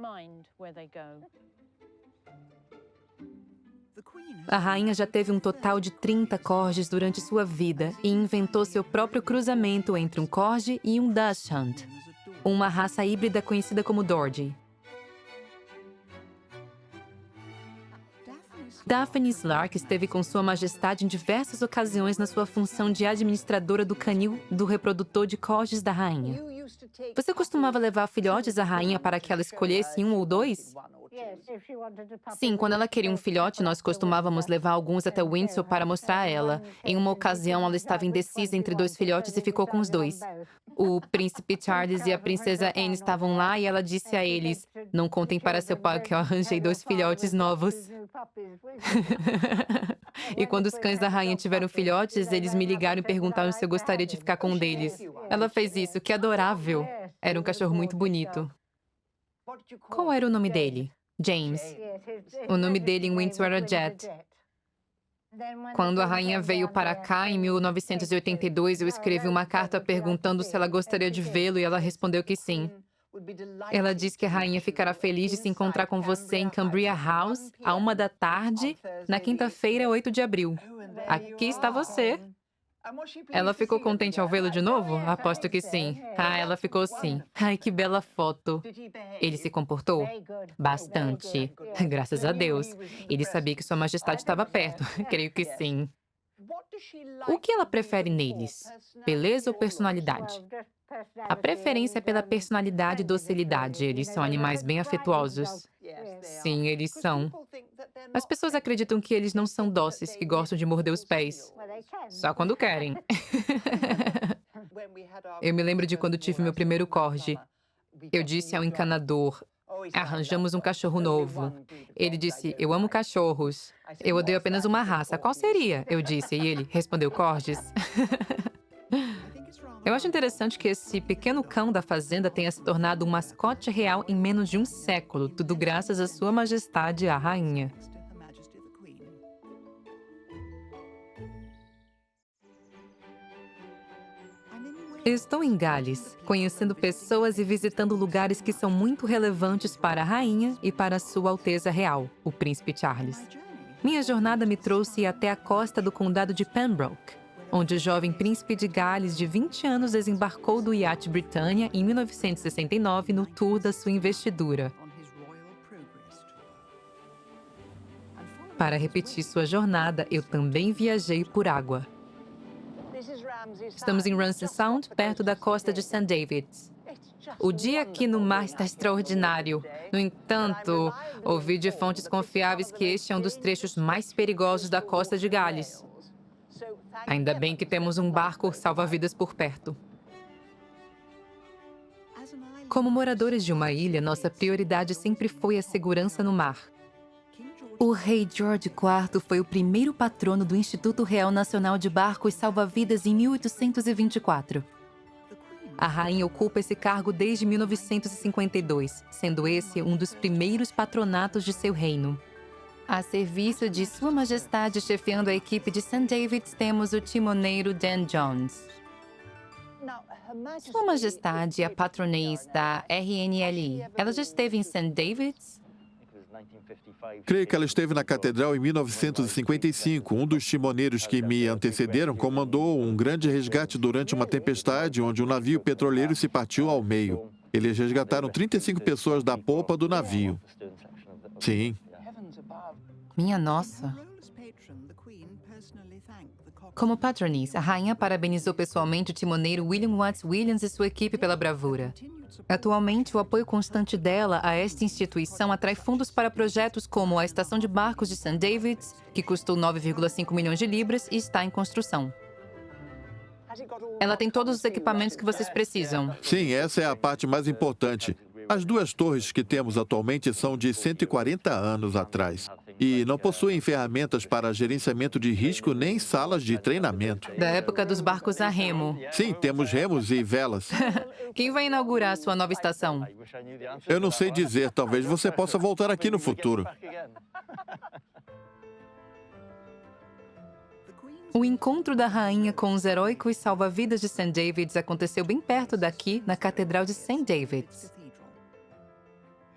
A rainha já teve um total de 30 corgis durante sua vida e inventou seu próprio cruzamento entre um corgi e um dachshund, uma raça híbrida conhecida como Dorji. Daphne Slark esteve com Sua Majestade em diversas ocasiões na sua função de administradora do canil do reprodutor de corgis da rainha. Você costumava levar filhotes à rainha para que ela escolhesse um ou 2? Sim, quando ela queria um filhote, nós costumávamos levar alguns até Windsor para mostrar a ela. Em uma ocasião, ela estava indecisa entre 2 filhotes e ficou com os 2. O príncipe Charles e a princesa Anne estavam lá e ela disse a eles: "Não contem para seu pai que eu arranjei 2 filhotes novos." E quando os cães da rainha tiveram filhotes, eles me ligaram e perguntaram se eu gostaria de ficar com um deles. Ela fez isso, que adorável. Era um cachorro muito bonito. Qual era o nome dele? James. O nome dele em Windsor era Jet. Quando a rainha veio para cá, em 1982, eu escrevi uma carta perguntando se ela gostaria de vê-lo e ela respondeu que sim. Ela disse que a rainha ficará feliz de se encontrar com você em Cambria House, à 1 da tarde, na quinta-feira, 8 de abril. Aqui está você. Ela ficou contente ao vê-lo de novo? Aposto que sim. Ah, ela ficou sim. Ai, que bela foto. Ele se comportou? Bastante. Graças a Deus. Ele sabia que Sua Majestade estava perto. Creio que sim. O que ela prefere neles? Beleza ou personalidade? A preferência é pela personalidade e docilidade. Eles são animais bem afetuosos. Sim, eles são. As pessoas acreditam que eles não são dóceis, que gostam de morder os pés. Só quando querem. Eu me lembro de quando tive meu primeiro corgi. Eu disse ao encanador: arranjamos um cachorro novo. Ele disse: eu amo cachorros. Eu odeio apenas uma raça. Qual seria? Eu disse, e ele respondeu: corgis. Eu acho interessante que esse pequeno cão da fazenda tenha se tornado um mascote real em menos de um século, tudo graças a Sua Majestade a Rainha. Estou em Gales, conhecendo pessoas e visitando lugares que são muito relevantes para a rainha e para Sua Alteza Real, o Príncipe Charles. Minha jornada me trouxe até a costa do condado de Pembroke, onde o jovem príncipe de Gales de 20 anos desembarcou do iate Britannia em 1969 no tour da sua investidura. Para repetir sua jornada, eu também viajei por água. Estamos em Ramsey Sound, perto da costa de St. David's. O dia aqui no mar está extraordinário. No entanto, ouvi de fontes confiáveis que este é um dos trechos mais perigosos da costa de Gales. Ainda bem que temos um barco salva-vidas por perto. Como moradores de uma ilha, nossa prioridade sempre foi a segurança no mar. O rei George IV foi o primeiro patrono do Instituto Real Nacional de Barcos Salva-Vidas em 1824. A rainha ocupa esse cargo desde 1952, sendo esse um dos primeiros patronatos de seu reino. A serviço de Sua Majestade, chefiando a equipe de St. David's, temos o timoneiro Dan Jones. Sua Majestade é a patronês da RNLI. Ela já esteve em St. David's? Creio que ela esteve na catedral em 1955. Um dos timoneiros que me antecederam comandou um grande resgate durante uma tempestade onde um navio petroleiro se partiu ao meio. Eles resgataram 35 pessoas da popa do navio. Sim. Minha nossa. Como patroness, a rainha parabenizou pessoalmente o timoneiro William Watts Williams e sua equipe pela bravura. Atualmente, o apoio constante dela a esta instituição atrai fundos para projetos como a estação de barcos de St. David's, que custou 9,5 milhões de libras e está em construção. Ela tem todos os equipamentos que vocês precisam. Sim, essa é a parte mais importante. As duas torres que temos atualmente são de 140 anos atrás e não possuem ferramentas para gerenciamento de risco nem salas de treinamento. Da época dos barcos a remo. Sim, temos remos e velas. Quem vai inaugurar a sua nova estação? Eu não sei dizer, talvez você possa voltar aqui no futuro. O encontro da rainha com os heróicos salva-vidas de St. David's aconteceu bem perto daqui, na Catedral de St. David's.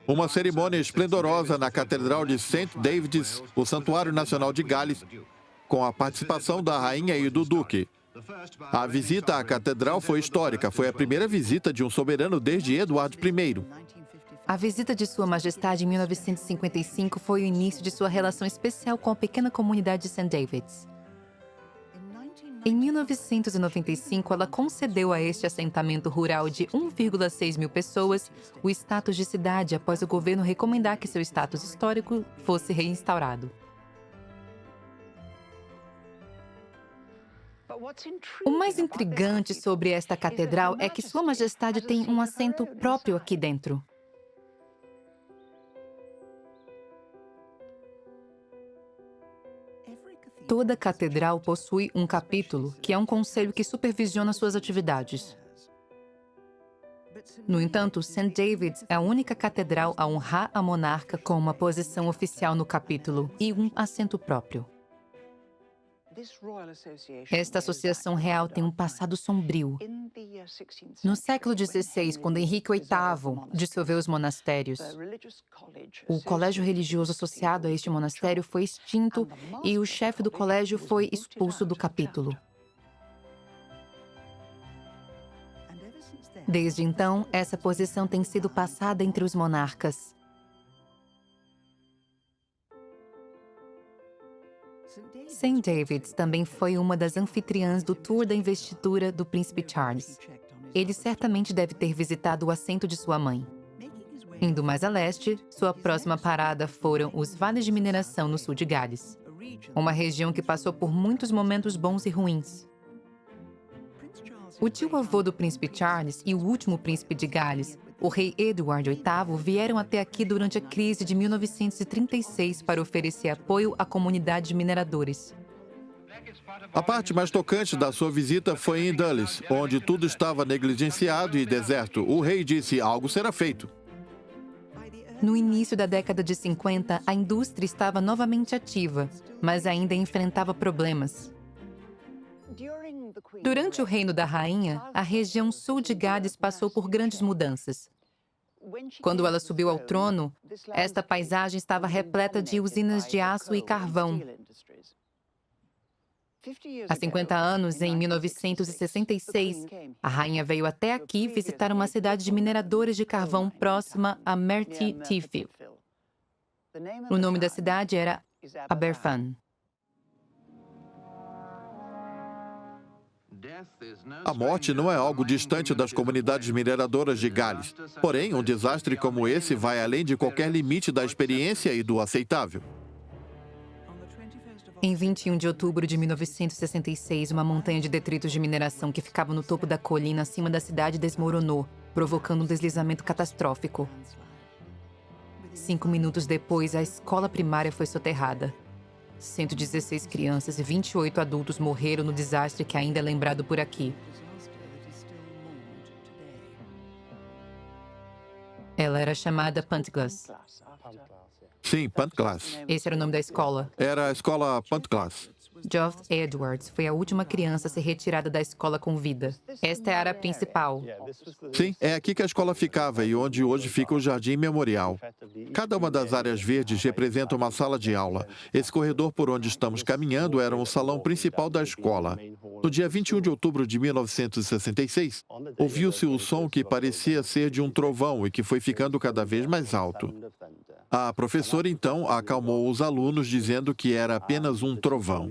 Uma cerimônia esplendorosa na Catedral de St. David's, o Santuário Nacional de Gales, com a participação da rainha e do duque. A visita à catedral foi histórica. Foi a primeira visita de um soberano desde Eduardo I. A visita de Sua Majestade em 1955 foi o início de sua relação especial com a pequena comunidade de St. David's. Em 1995, ela concedeu a este assentamento rural de 1,6 mil pessoas o status de cidade após o governo recomendar que seu status histórico fosse reinstaurado. O mais intrigante sobre esta catedral é que Sua Majestade tem um assento próprio aqui dentro. Toda catedral possui um capítulo, que é um conselho que supervisiona suas atividades. No entanto, St. David's é a única catedral a honrar a monarca com uma posição oficial no capítulo e um assento próprio. Esta associação real tem um passado sombrio. No século XVI, quando Henrique VIII dissolveu os monastérios, o colégio religioso associado a este monastério foi extinto e o chefe do colégio foi expulso do capítulo. Desde então, essa posição tem sido passada entre os monarcas. St. David's também foi uma das anfitriãs do tour da investidura do Príncipe Charles. Ele certamente deve ter visitado o assento de sua mãe. Indo mais a leste, sua próxima parada foram os vales de mineração no sul de Gales, uma região que passou por muitos momentos bons e ruins. O tio-avô do Príncipe Charles e o último príncipe de Gales, o rei Edward VIII, vieram até aqui durante a crise de 1936 para oferecer apoio à comunidade de mineradores. A parte mais tocante da sua visita foi em Dulles, onde tudo estava negligenciado e deserto. O rei disse: algo será feito. No início da década de 50, a indústria estava novamente ativa, mas ainda enfrentava problemas. Durante o reino da rainha, a região sul de Gales passou por grandes mudanças. Quando ela subiu ao trono, esta paisagem estava repleta de usinas de aço e carvão. Há 50 anos, em 1966, a rainha veio até aqui visitar uma cidade de mineradores de carvão próxima a Merthyr Tydfil. O nome da cidade era Aberfan. A morte não é algo distante das comunidades mineradoras de Gales. Porém, um desastre como esse vai além de qualquer limite da experiência e do aceitável. Em 21 de outubro de 1966, uma montanha de detritos de mineração que ficava no topo da colina acima da cidade desmoronou, provocando um deslizamento catastrófico. 5 minutos depois, a escola primária foi soterrada. 116 crianças e 28 adultos morreram no desastre que ainda é lembrado por aqui. Ela era chamada Pantglas. Sim, Pantglas. Esse era o nome da escola. Era a escola Pantglas. Geoff Edwards foi a última criança a ser retirada da escola com vida. Esta é a área principal. Sim, é aqui que a escola ficava e onde hoje fica o Jardim Memorial. Cada uma das áreas verdes representa uma sala de aula. Esse corredor por onde estamos caminhando era o salão principal da escola. No dia 21 de outubro de 1966, ouviu-se o som que parecia ser de um trovão e que foi ficando cada vez mais alto. A professora, então, acalmou os alunos, dizendo que era apenas um trovão.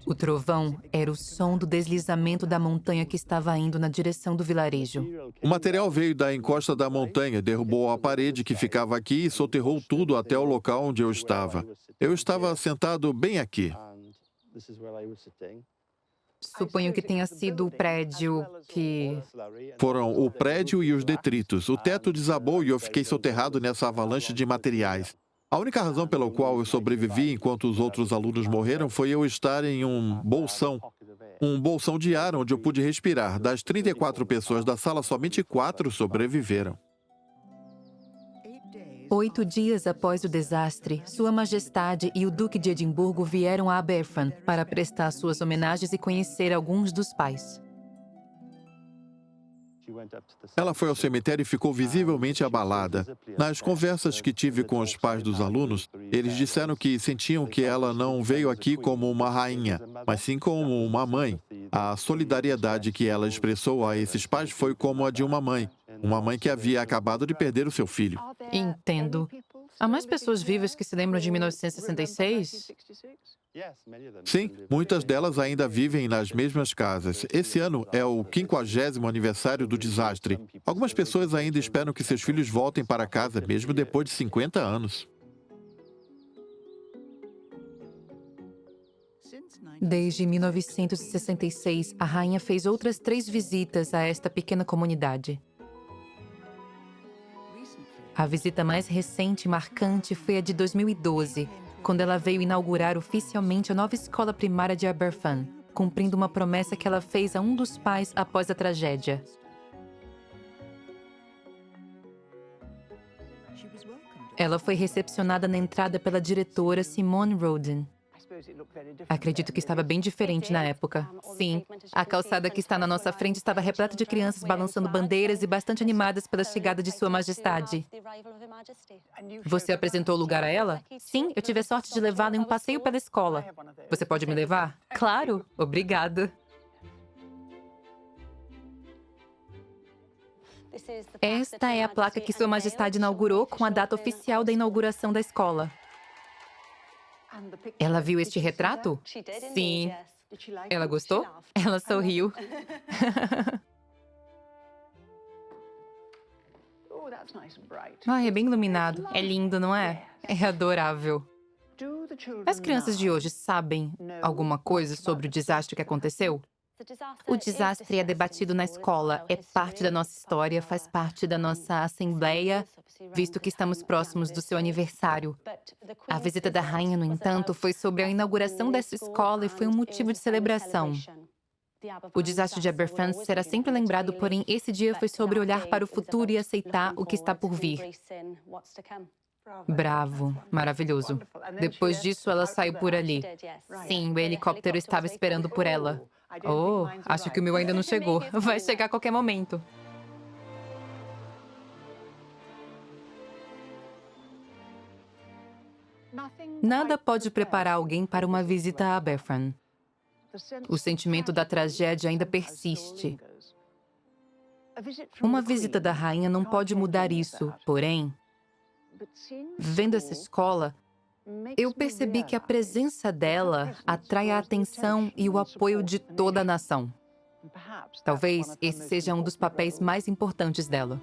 O trovão era o som do deslizamento da montanha que estava indo na direção do vilarejo. O material veio da encosta da montanha, derrubou a parede que ficava aqui e soterrou tudo até o local onde eu estava. Eu estava sentado bem aqui. Suponho que tenha sido o prédio que... Foram o prédio e os detritos. O teto desabou e eu fiquei soterrado nessa avalanche de materiais. A única razão pela qual eu sobrevivi enquanto os outros alunos morreram foi eu estar em um bolsão de ar onde eu pude respirar. Das 34 pessoas da sala, somente 4 sobreviveram. 8 dias após o desastre, Sua Majestade e o Duque de Edimburgo vieram a Aberfan para prestar suas homenagens e conhecer alguns dos pais. Ela foi ao cemitério e ficou visivelmente abalada. Nas conversas que tive com os pais dos alunos, eles disseram que sentiam que ela não veio aqui como uma rainha, mas sim como uma mãe. A solidariedade que ela expressou a esses pais foi como a de uma mãe que havia acabado de perder o seu filho. Entendo. Há mais pessoas vivas que se lembram de 1966? Sim, muitas delas ainda vivem nas mesmas casas. Esse ano é o 50º aniversário do desastre. Algumas pessoas ainda esperam que seus filhos voltem para casa, mesmo depois de 50 anos. Desde 1966, a rainha fez outras 3 visitas a esta pequena comunidade. A visita mais recente e marcante foi a de 2012, quando ela veio inaugurar oficialmente a nova escola primária de Aberfan, cumprindo uma promessa que ela fez a um dos pais após a tragédia. Ela foi recepcionada na entrada pela diretora Simone Roden. Acredito que estava bem diferente na época. Sim, a calçada que está na nossa frente estava repleta de crianças balançando bandeiras e bastante animadas pela chegada de Sua Majestade. Você apresentou o lugar a ela? Sim, eu tive a sorte de levá-la em um passeio pela escola. Você pode me levar? Claro, obrigada. Esta é a placa que Sua Majestade inaugurou com a data oficial da inauguração da escola. Ela viu este retrato? Sim. Ela gostou? Ela sorriu. Ai, é bem iluminado. É lindo, não é? É adorável. As crianças de hoje sabem alguma coisa sobre o desastre que aconteceu? O desastre é debatido na escola, é parte da nossa história, faz parte da nossa assembleia, visto que estamos próximos do seu aniversário. A visita da rainha, no entanto, foi sobre a inauguração dessa escola e foi um motivo de celebração. O desastre de Aberfan será sempre lembrado, porém esse dia foi sobre olhar para o futuro e aceitar o que está por vir. Bravo, maravilhoso. Depois disso, ela saiu por ali. Sim, o helicóptero estava esperando por ela. Oh, acho que o meu ainda não chegou. Vai chegar a qualquer momento. Nada pode preparar alguém para uma visita a Aberfan. O sentimento da tragédia ainda persiste. Uma visita da rainha não pode mudar isso, porém, vendo essa escola, eu percebi que a presença dela atrai a atenção e o apoio de toda a nação. Talvez esse seja um dos papéis mais importantes dela.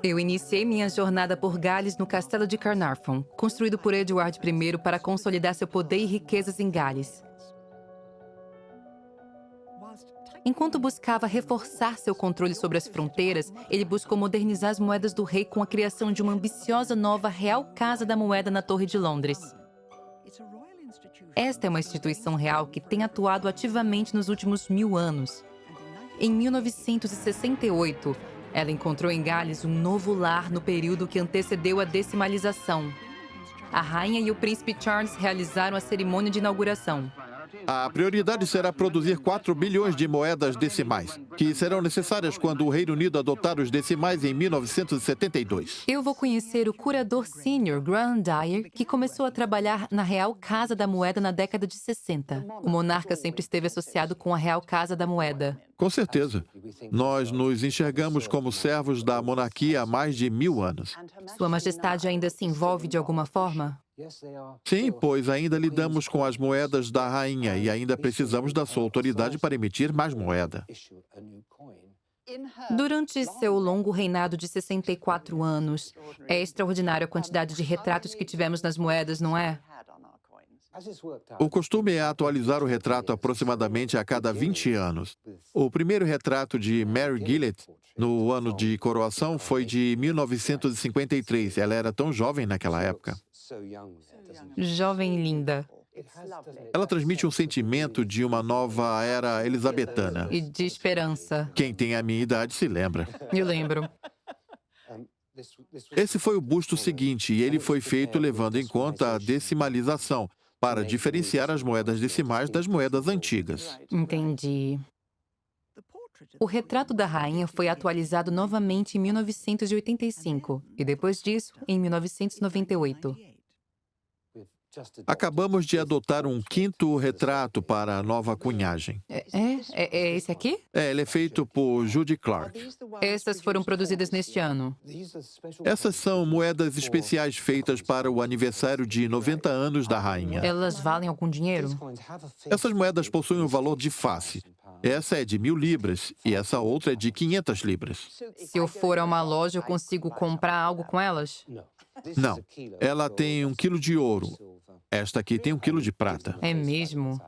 Eu iniciei minha jornada por Gales no Castelo de Carnarvon, construído por Edward I para consolidar seu poder e riquezas em Gales. Enquanto buscava reforçar seu controle sobre as fronteiras, ele buscou modernizar as moedas do rei com a criação de uma ambiciosa nova Real Casa da Moeda na Torre de Londres. Esta é uma instituição real que tem atuado ativamente nos últimos 1000 anos. Em 1968, ela encontrou em Gales um novo lar no período que antecedeu a decimalização. A rainha e o príncipe Charles realizaram a cerimônia de inauguração. A prioridade será produzir 4 bilhões de moedas decimais, que serão necessárias quando o Reino Unido adotar os decimais em 1972. Eu vou conhecer o curador sênior Graham Dyer, que começou a trabalhar na Real Casa da Moeda na década de 60. O monarca sempre esteve associado com a Real Casa da Moeda. Com certeza. Nós nos enxergamos como servos da monarquia há mais de 1000 anos. Sua Majestade ainda se envolve de alguma forma? Sim, pois ainda lidamos com as moedas da rainha e ainda precisamos da sua autoridade para emitir mais moeda. Durante seu longo reinado de 64 anos, é extraordinária a quantidade de retratos que tivemos nas moedas, não é? O costume é atualizar o retrato aproximadamente a cada 20 anos. O primeiro retrato de Mary Gillett, no ano de coroação, foi de 1953. Ela era tão jovem naquela época. Jovem e linda. Ela transmite um sentimento de uma nova era elisabetana. E de esperança. Quem tem a minha idade se lembra. Eu lembro. Esse foi o busto seguinte e ele foi feito levando em conta a decimalização, para diferenciar as moedas decimais das moedas antigas. Entendi. O retrato da rainha foi atualizado novamente em 1985 e depois disso, em 1998. Acabamos de adotar um 5º retrato para a nova cunhagem. É esse aqui? Ele é feito por Judy Clark. Essas foram produzidas neste ano. Essas são moedas especiais feitas para o aniversário de 90 anos da rainha. Elas valem algum dinheiro? Essas moedas possuem um valor de face. Essa é de 1000 libras e essa outra é de 500 libras. Se eu for a uma loja, eu consigo comprar algo com elas? Não. Ela tem 1 quilo de ouro. Esta aqui tem 1 quilo de prata. É mesmo?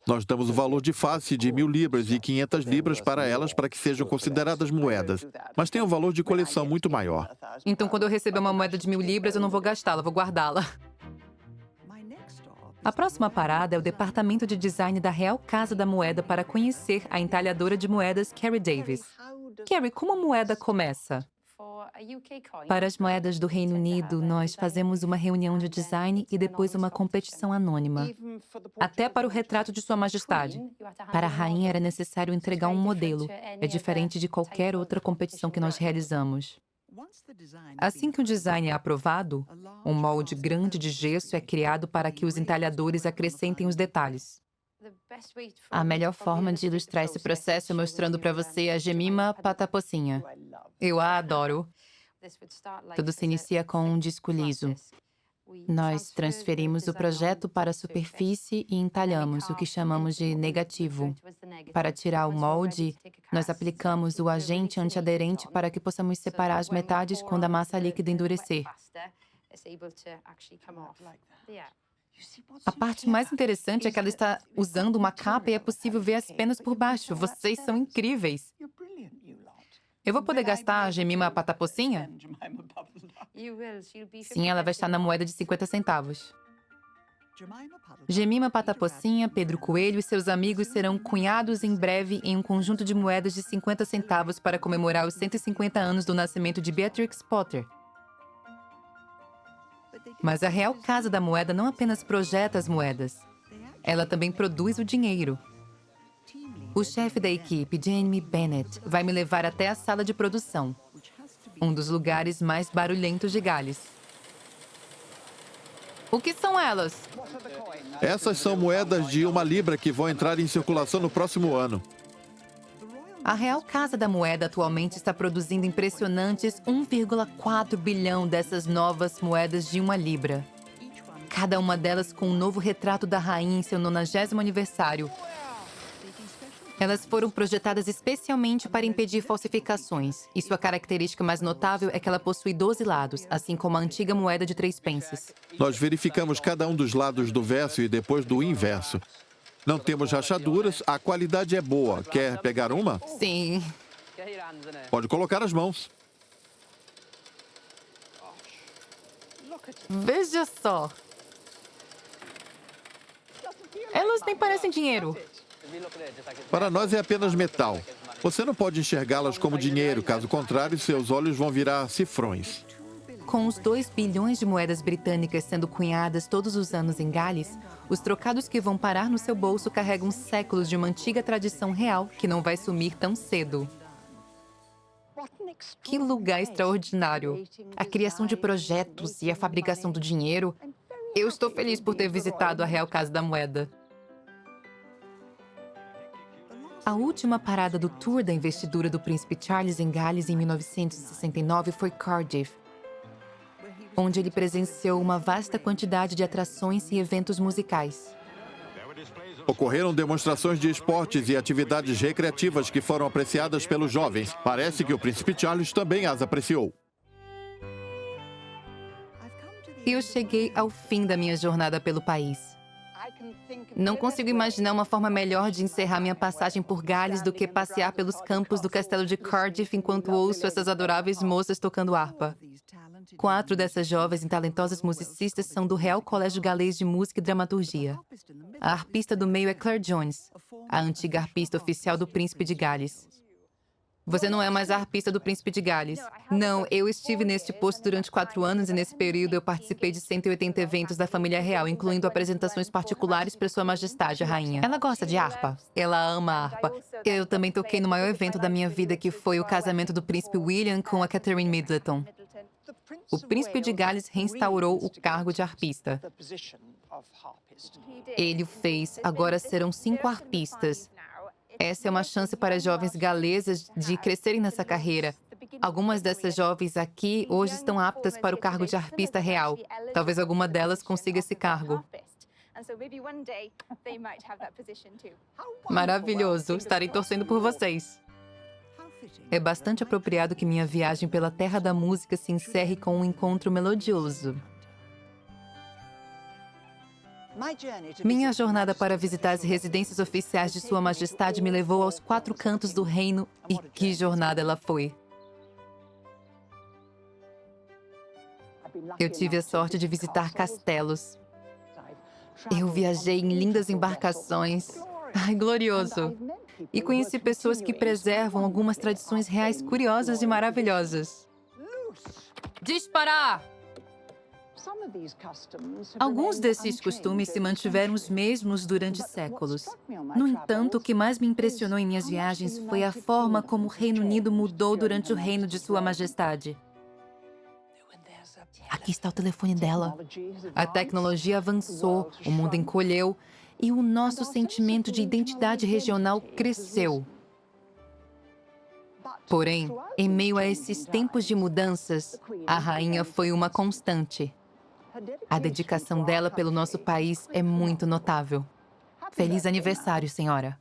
Nós damos o valor de face de 1000 libras e 500 libras para elas para que sejam consideradas moedas, mas tem um valor de coleção muito maior. Então, quando eu receber uma moeda de 1000 libras, eu não vou gastá-la, vou guardá-la. A próxima parada é o Departamento de Design da Real Casa da Moeda para conhecer a entalhadora de moedas Carrie Davis. Carrie, como a moeda começa? Para as moedas do Reino Unido, nós fazemos uma reunião de design e depois uma competição anônima. Até para o retrato de Sua Majestade. Para a rainha era necessário entregar um modelo. É diferente de qualquer outra competição que nós realizamos. Assim que um design é aprovado, um molde grande de gesso é criado para que os entalhadores acrescentem os detalhes. A melhor forma de ilustrar esse processo é mostrando para você a Jemima Patapocinha. Eu a adoro. Tudo se inicia com um disco liso. Nós transferimos o projeto para a superfície e entalhamos o que chamamos de negativo. Para tirar o molde, nós aplicamos o agente antiaderente para que possamos separar as metades quando a massa líquida endurecer. A parte mais interessante é que ela está usando uma capa e é possível ver as penas por baixo. Vocês são incríveis. Eu vou poder gastar a Jemima Patapocinha? Sim, ela vai estar na moeda de 50 centavos. Jemima Patapocinha, Pedro Coelho e seus amigos serão cunhados em breve em um conjunto de moedas de 50 centavos para comemorar os 150 anos do nascimento de Beatrix Potter. Mas a Real Casa da Moeda não apenas projeta as moedas, ela também produz o dinheiro. O chefe da equipe, Jamie Bennett, vai me levar até a sala de produção, um dos lugares mais barulhentos de Gales. O que são elas? Essas são moedas de 1 libra que vão entrar em circulação no próximo ano. A Real Casa da Moeda atualmente está produzindo impressionantes 1,4 bilhão dessas novas moedas de 1 libra. Cada uma delas com um novo retrato da rainha em seu 90º aniversário. Elas foram projetadas especialmente para impedir falsificações, e sua característica mais notável é que ela possui 12 lados, assim como a antiga moeda de 3 pences. Nós verificamos cada um dos lados do verso e depois do inverso. Não temos rachaduras, a qualidade é boa. Quer pegar uma? Sim. Pode colocar as mãos. Veja só. Elas nem parecem dinheiro. Para nós é apenas metal. Você não pode enxergá-las como dinheiro, caso contrário, seus olhos vão virar cifrões. Com os 2 bilhões de moedas britânicas sendo cunhadas todos os anos em Gales, os trocados que vão parar no seu bolso carregam séculos de uma antiga tradição real que não vai sumir tão cedo. Que lugar extraordinário. A criação de projetos e a fabricação do dinheiro. Eu estou feliz por ter visitado a Real Casa da Moeda. A última parada do tour da investidura do Príncipe Charles em Gales em 1969 foi Cardiff, onde ele presenciou uma vasta quantidade de atrações e eventos musicais. Ocorreram demonstrações de esportes e atividades recreativas que foram apreciadas pelos jovens. Parece que o Príncipe Charles também as apreciou. Eu cheguei ao fim da minha jornada pelo país. Não consigo imaginar uma forma melhor de encerrar minha passagem por Gales do que passear pelos campos do castelo de Cardiff enquanto ouço essas adoráveis moças tocando harpa. 4 dessas jovens e talentosas musicistas são do Real Colégio Galês de Música e Dramaturgia. A harpista do meio é Claire Jones, a antiga harpista oficial do Príncipe de Gales. Você não é mais a harpista do Príncipe de Gales. Não, eu estive neste posto durante 4 anos e nesse período eu participei de 180 eventos da família real, incluindo apresentações particulares para Sua Majestade, a Rainha. Ela gosta de harpa? Ela ama a harpa. Eu também toquei no maior evento da minha vida, que foi o casamento do Príncipe William com a Catherine Middleton. O Príncipe de Gales reinstaurou o cargo de harpista. Ele o fez. Agora serão 5 harpistas. Essa é uma chance para jovens galesas de crescerem nessa carreira. Algumas dessas jovens aqui hoje estão aptas para o cargo de harpista real. Talvez alguma delas consiga esse cargo. Maravilhoso. Estarei torcendo por vocês. É bastante apropriado que minha viagem pela terra da música se encerre com um encontro melodioso. Minha jornada para visitar as residências oficiais de Sua Majestade me levou aos 4 cantos do reino, e que jornada ela foi! Eu tive a sorte de visitar castelos. Eu viajei em lindas embarcações. Ai, glorioso! e conheci pessoas que preservam algumas tradições reais curiosas e maravilhosas. Disparar! Alguns desses costumes se mantiveram os mesmos durante séculos. No entanto, o que mais me impressionou em minhas viagens foi a forma como o Reino Unido mudou durante o reino de Sua Majestade. Aqui está o telefone dela. A tecnologia avançou, o mundo encolheu e o nosso sentimento de identidade regional cresceu. Porém, em meio a esses tempos de mudanças, a rainha foi uma constante. A dedicação dela pelo nosso país é muito notável. Feliz aniversário, senhora!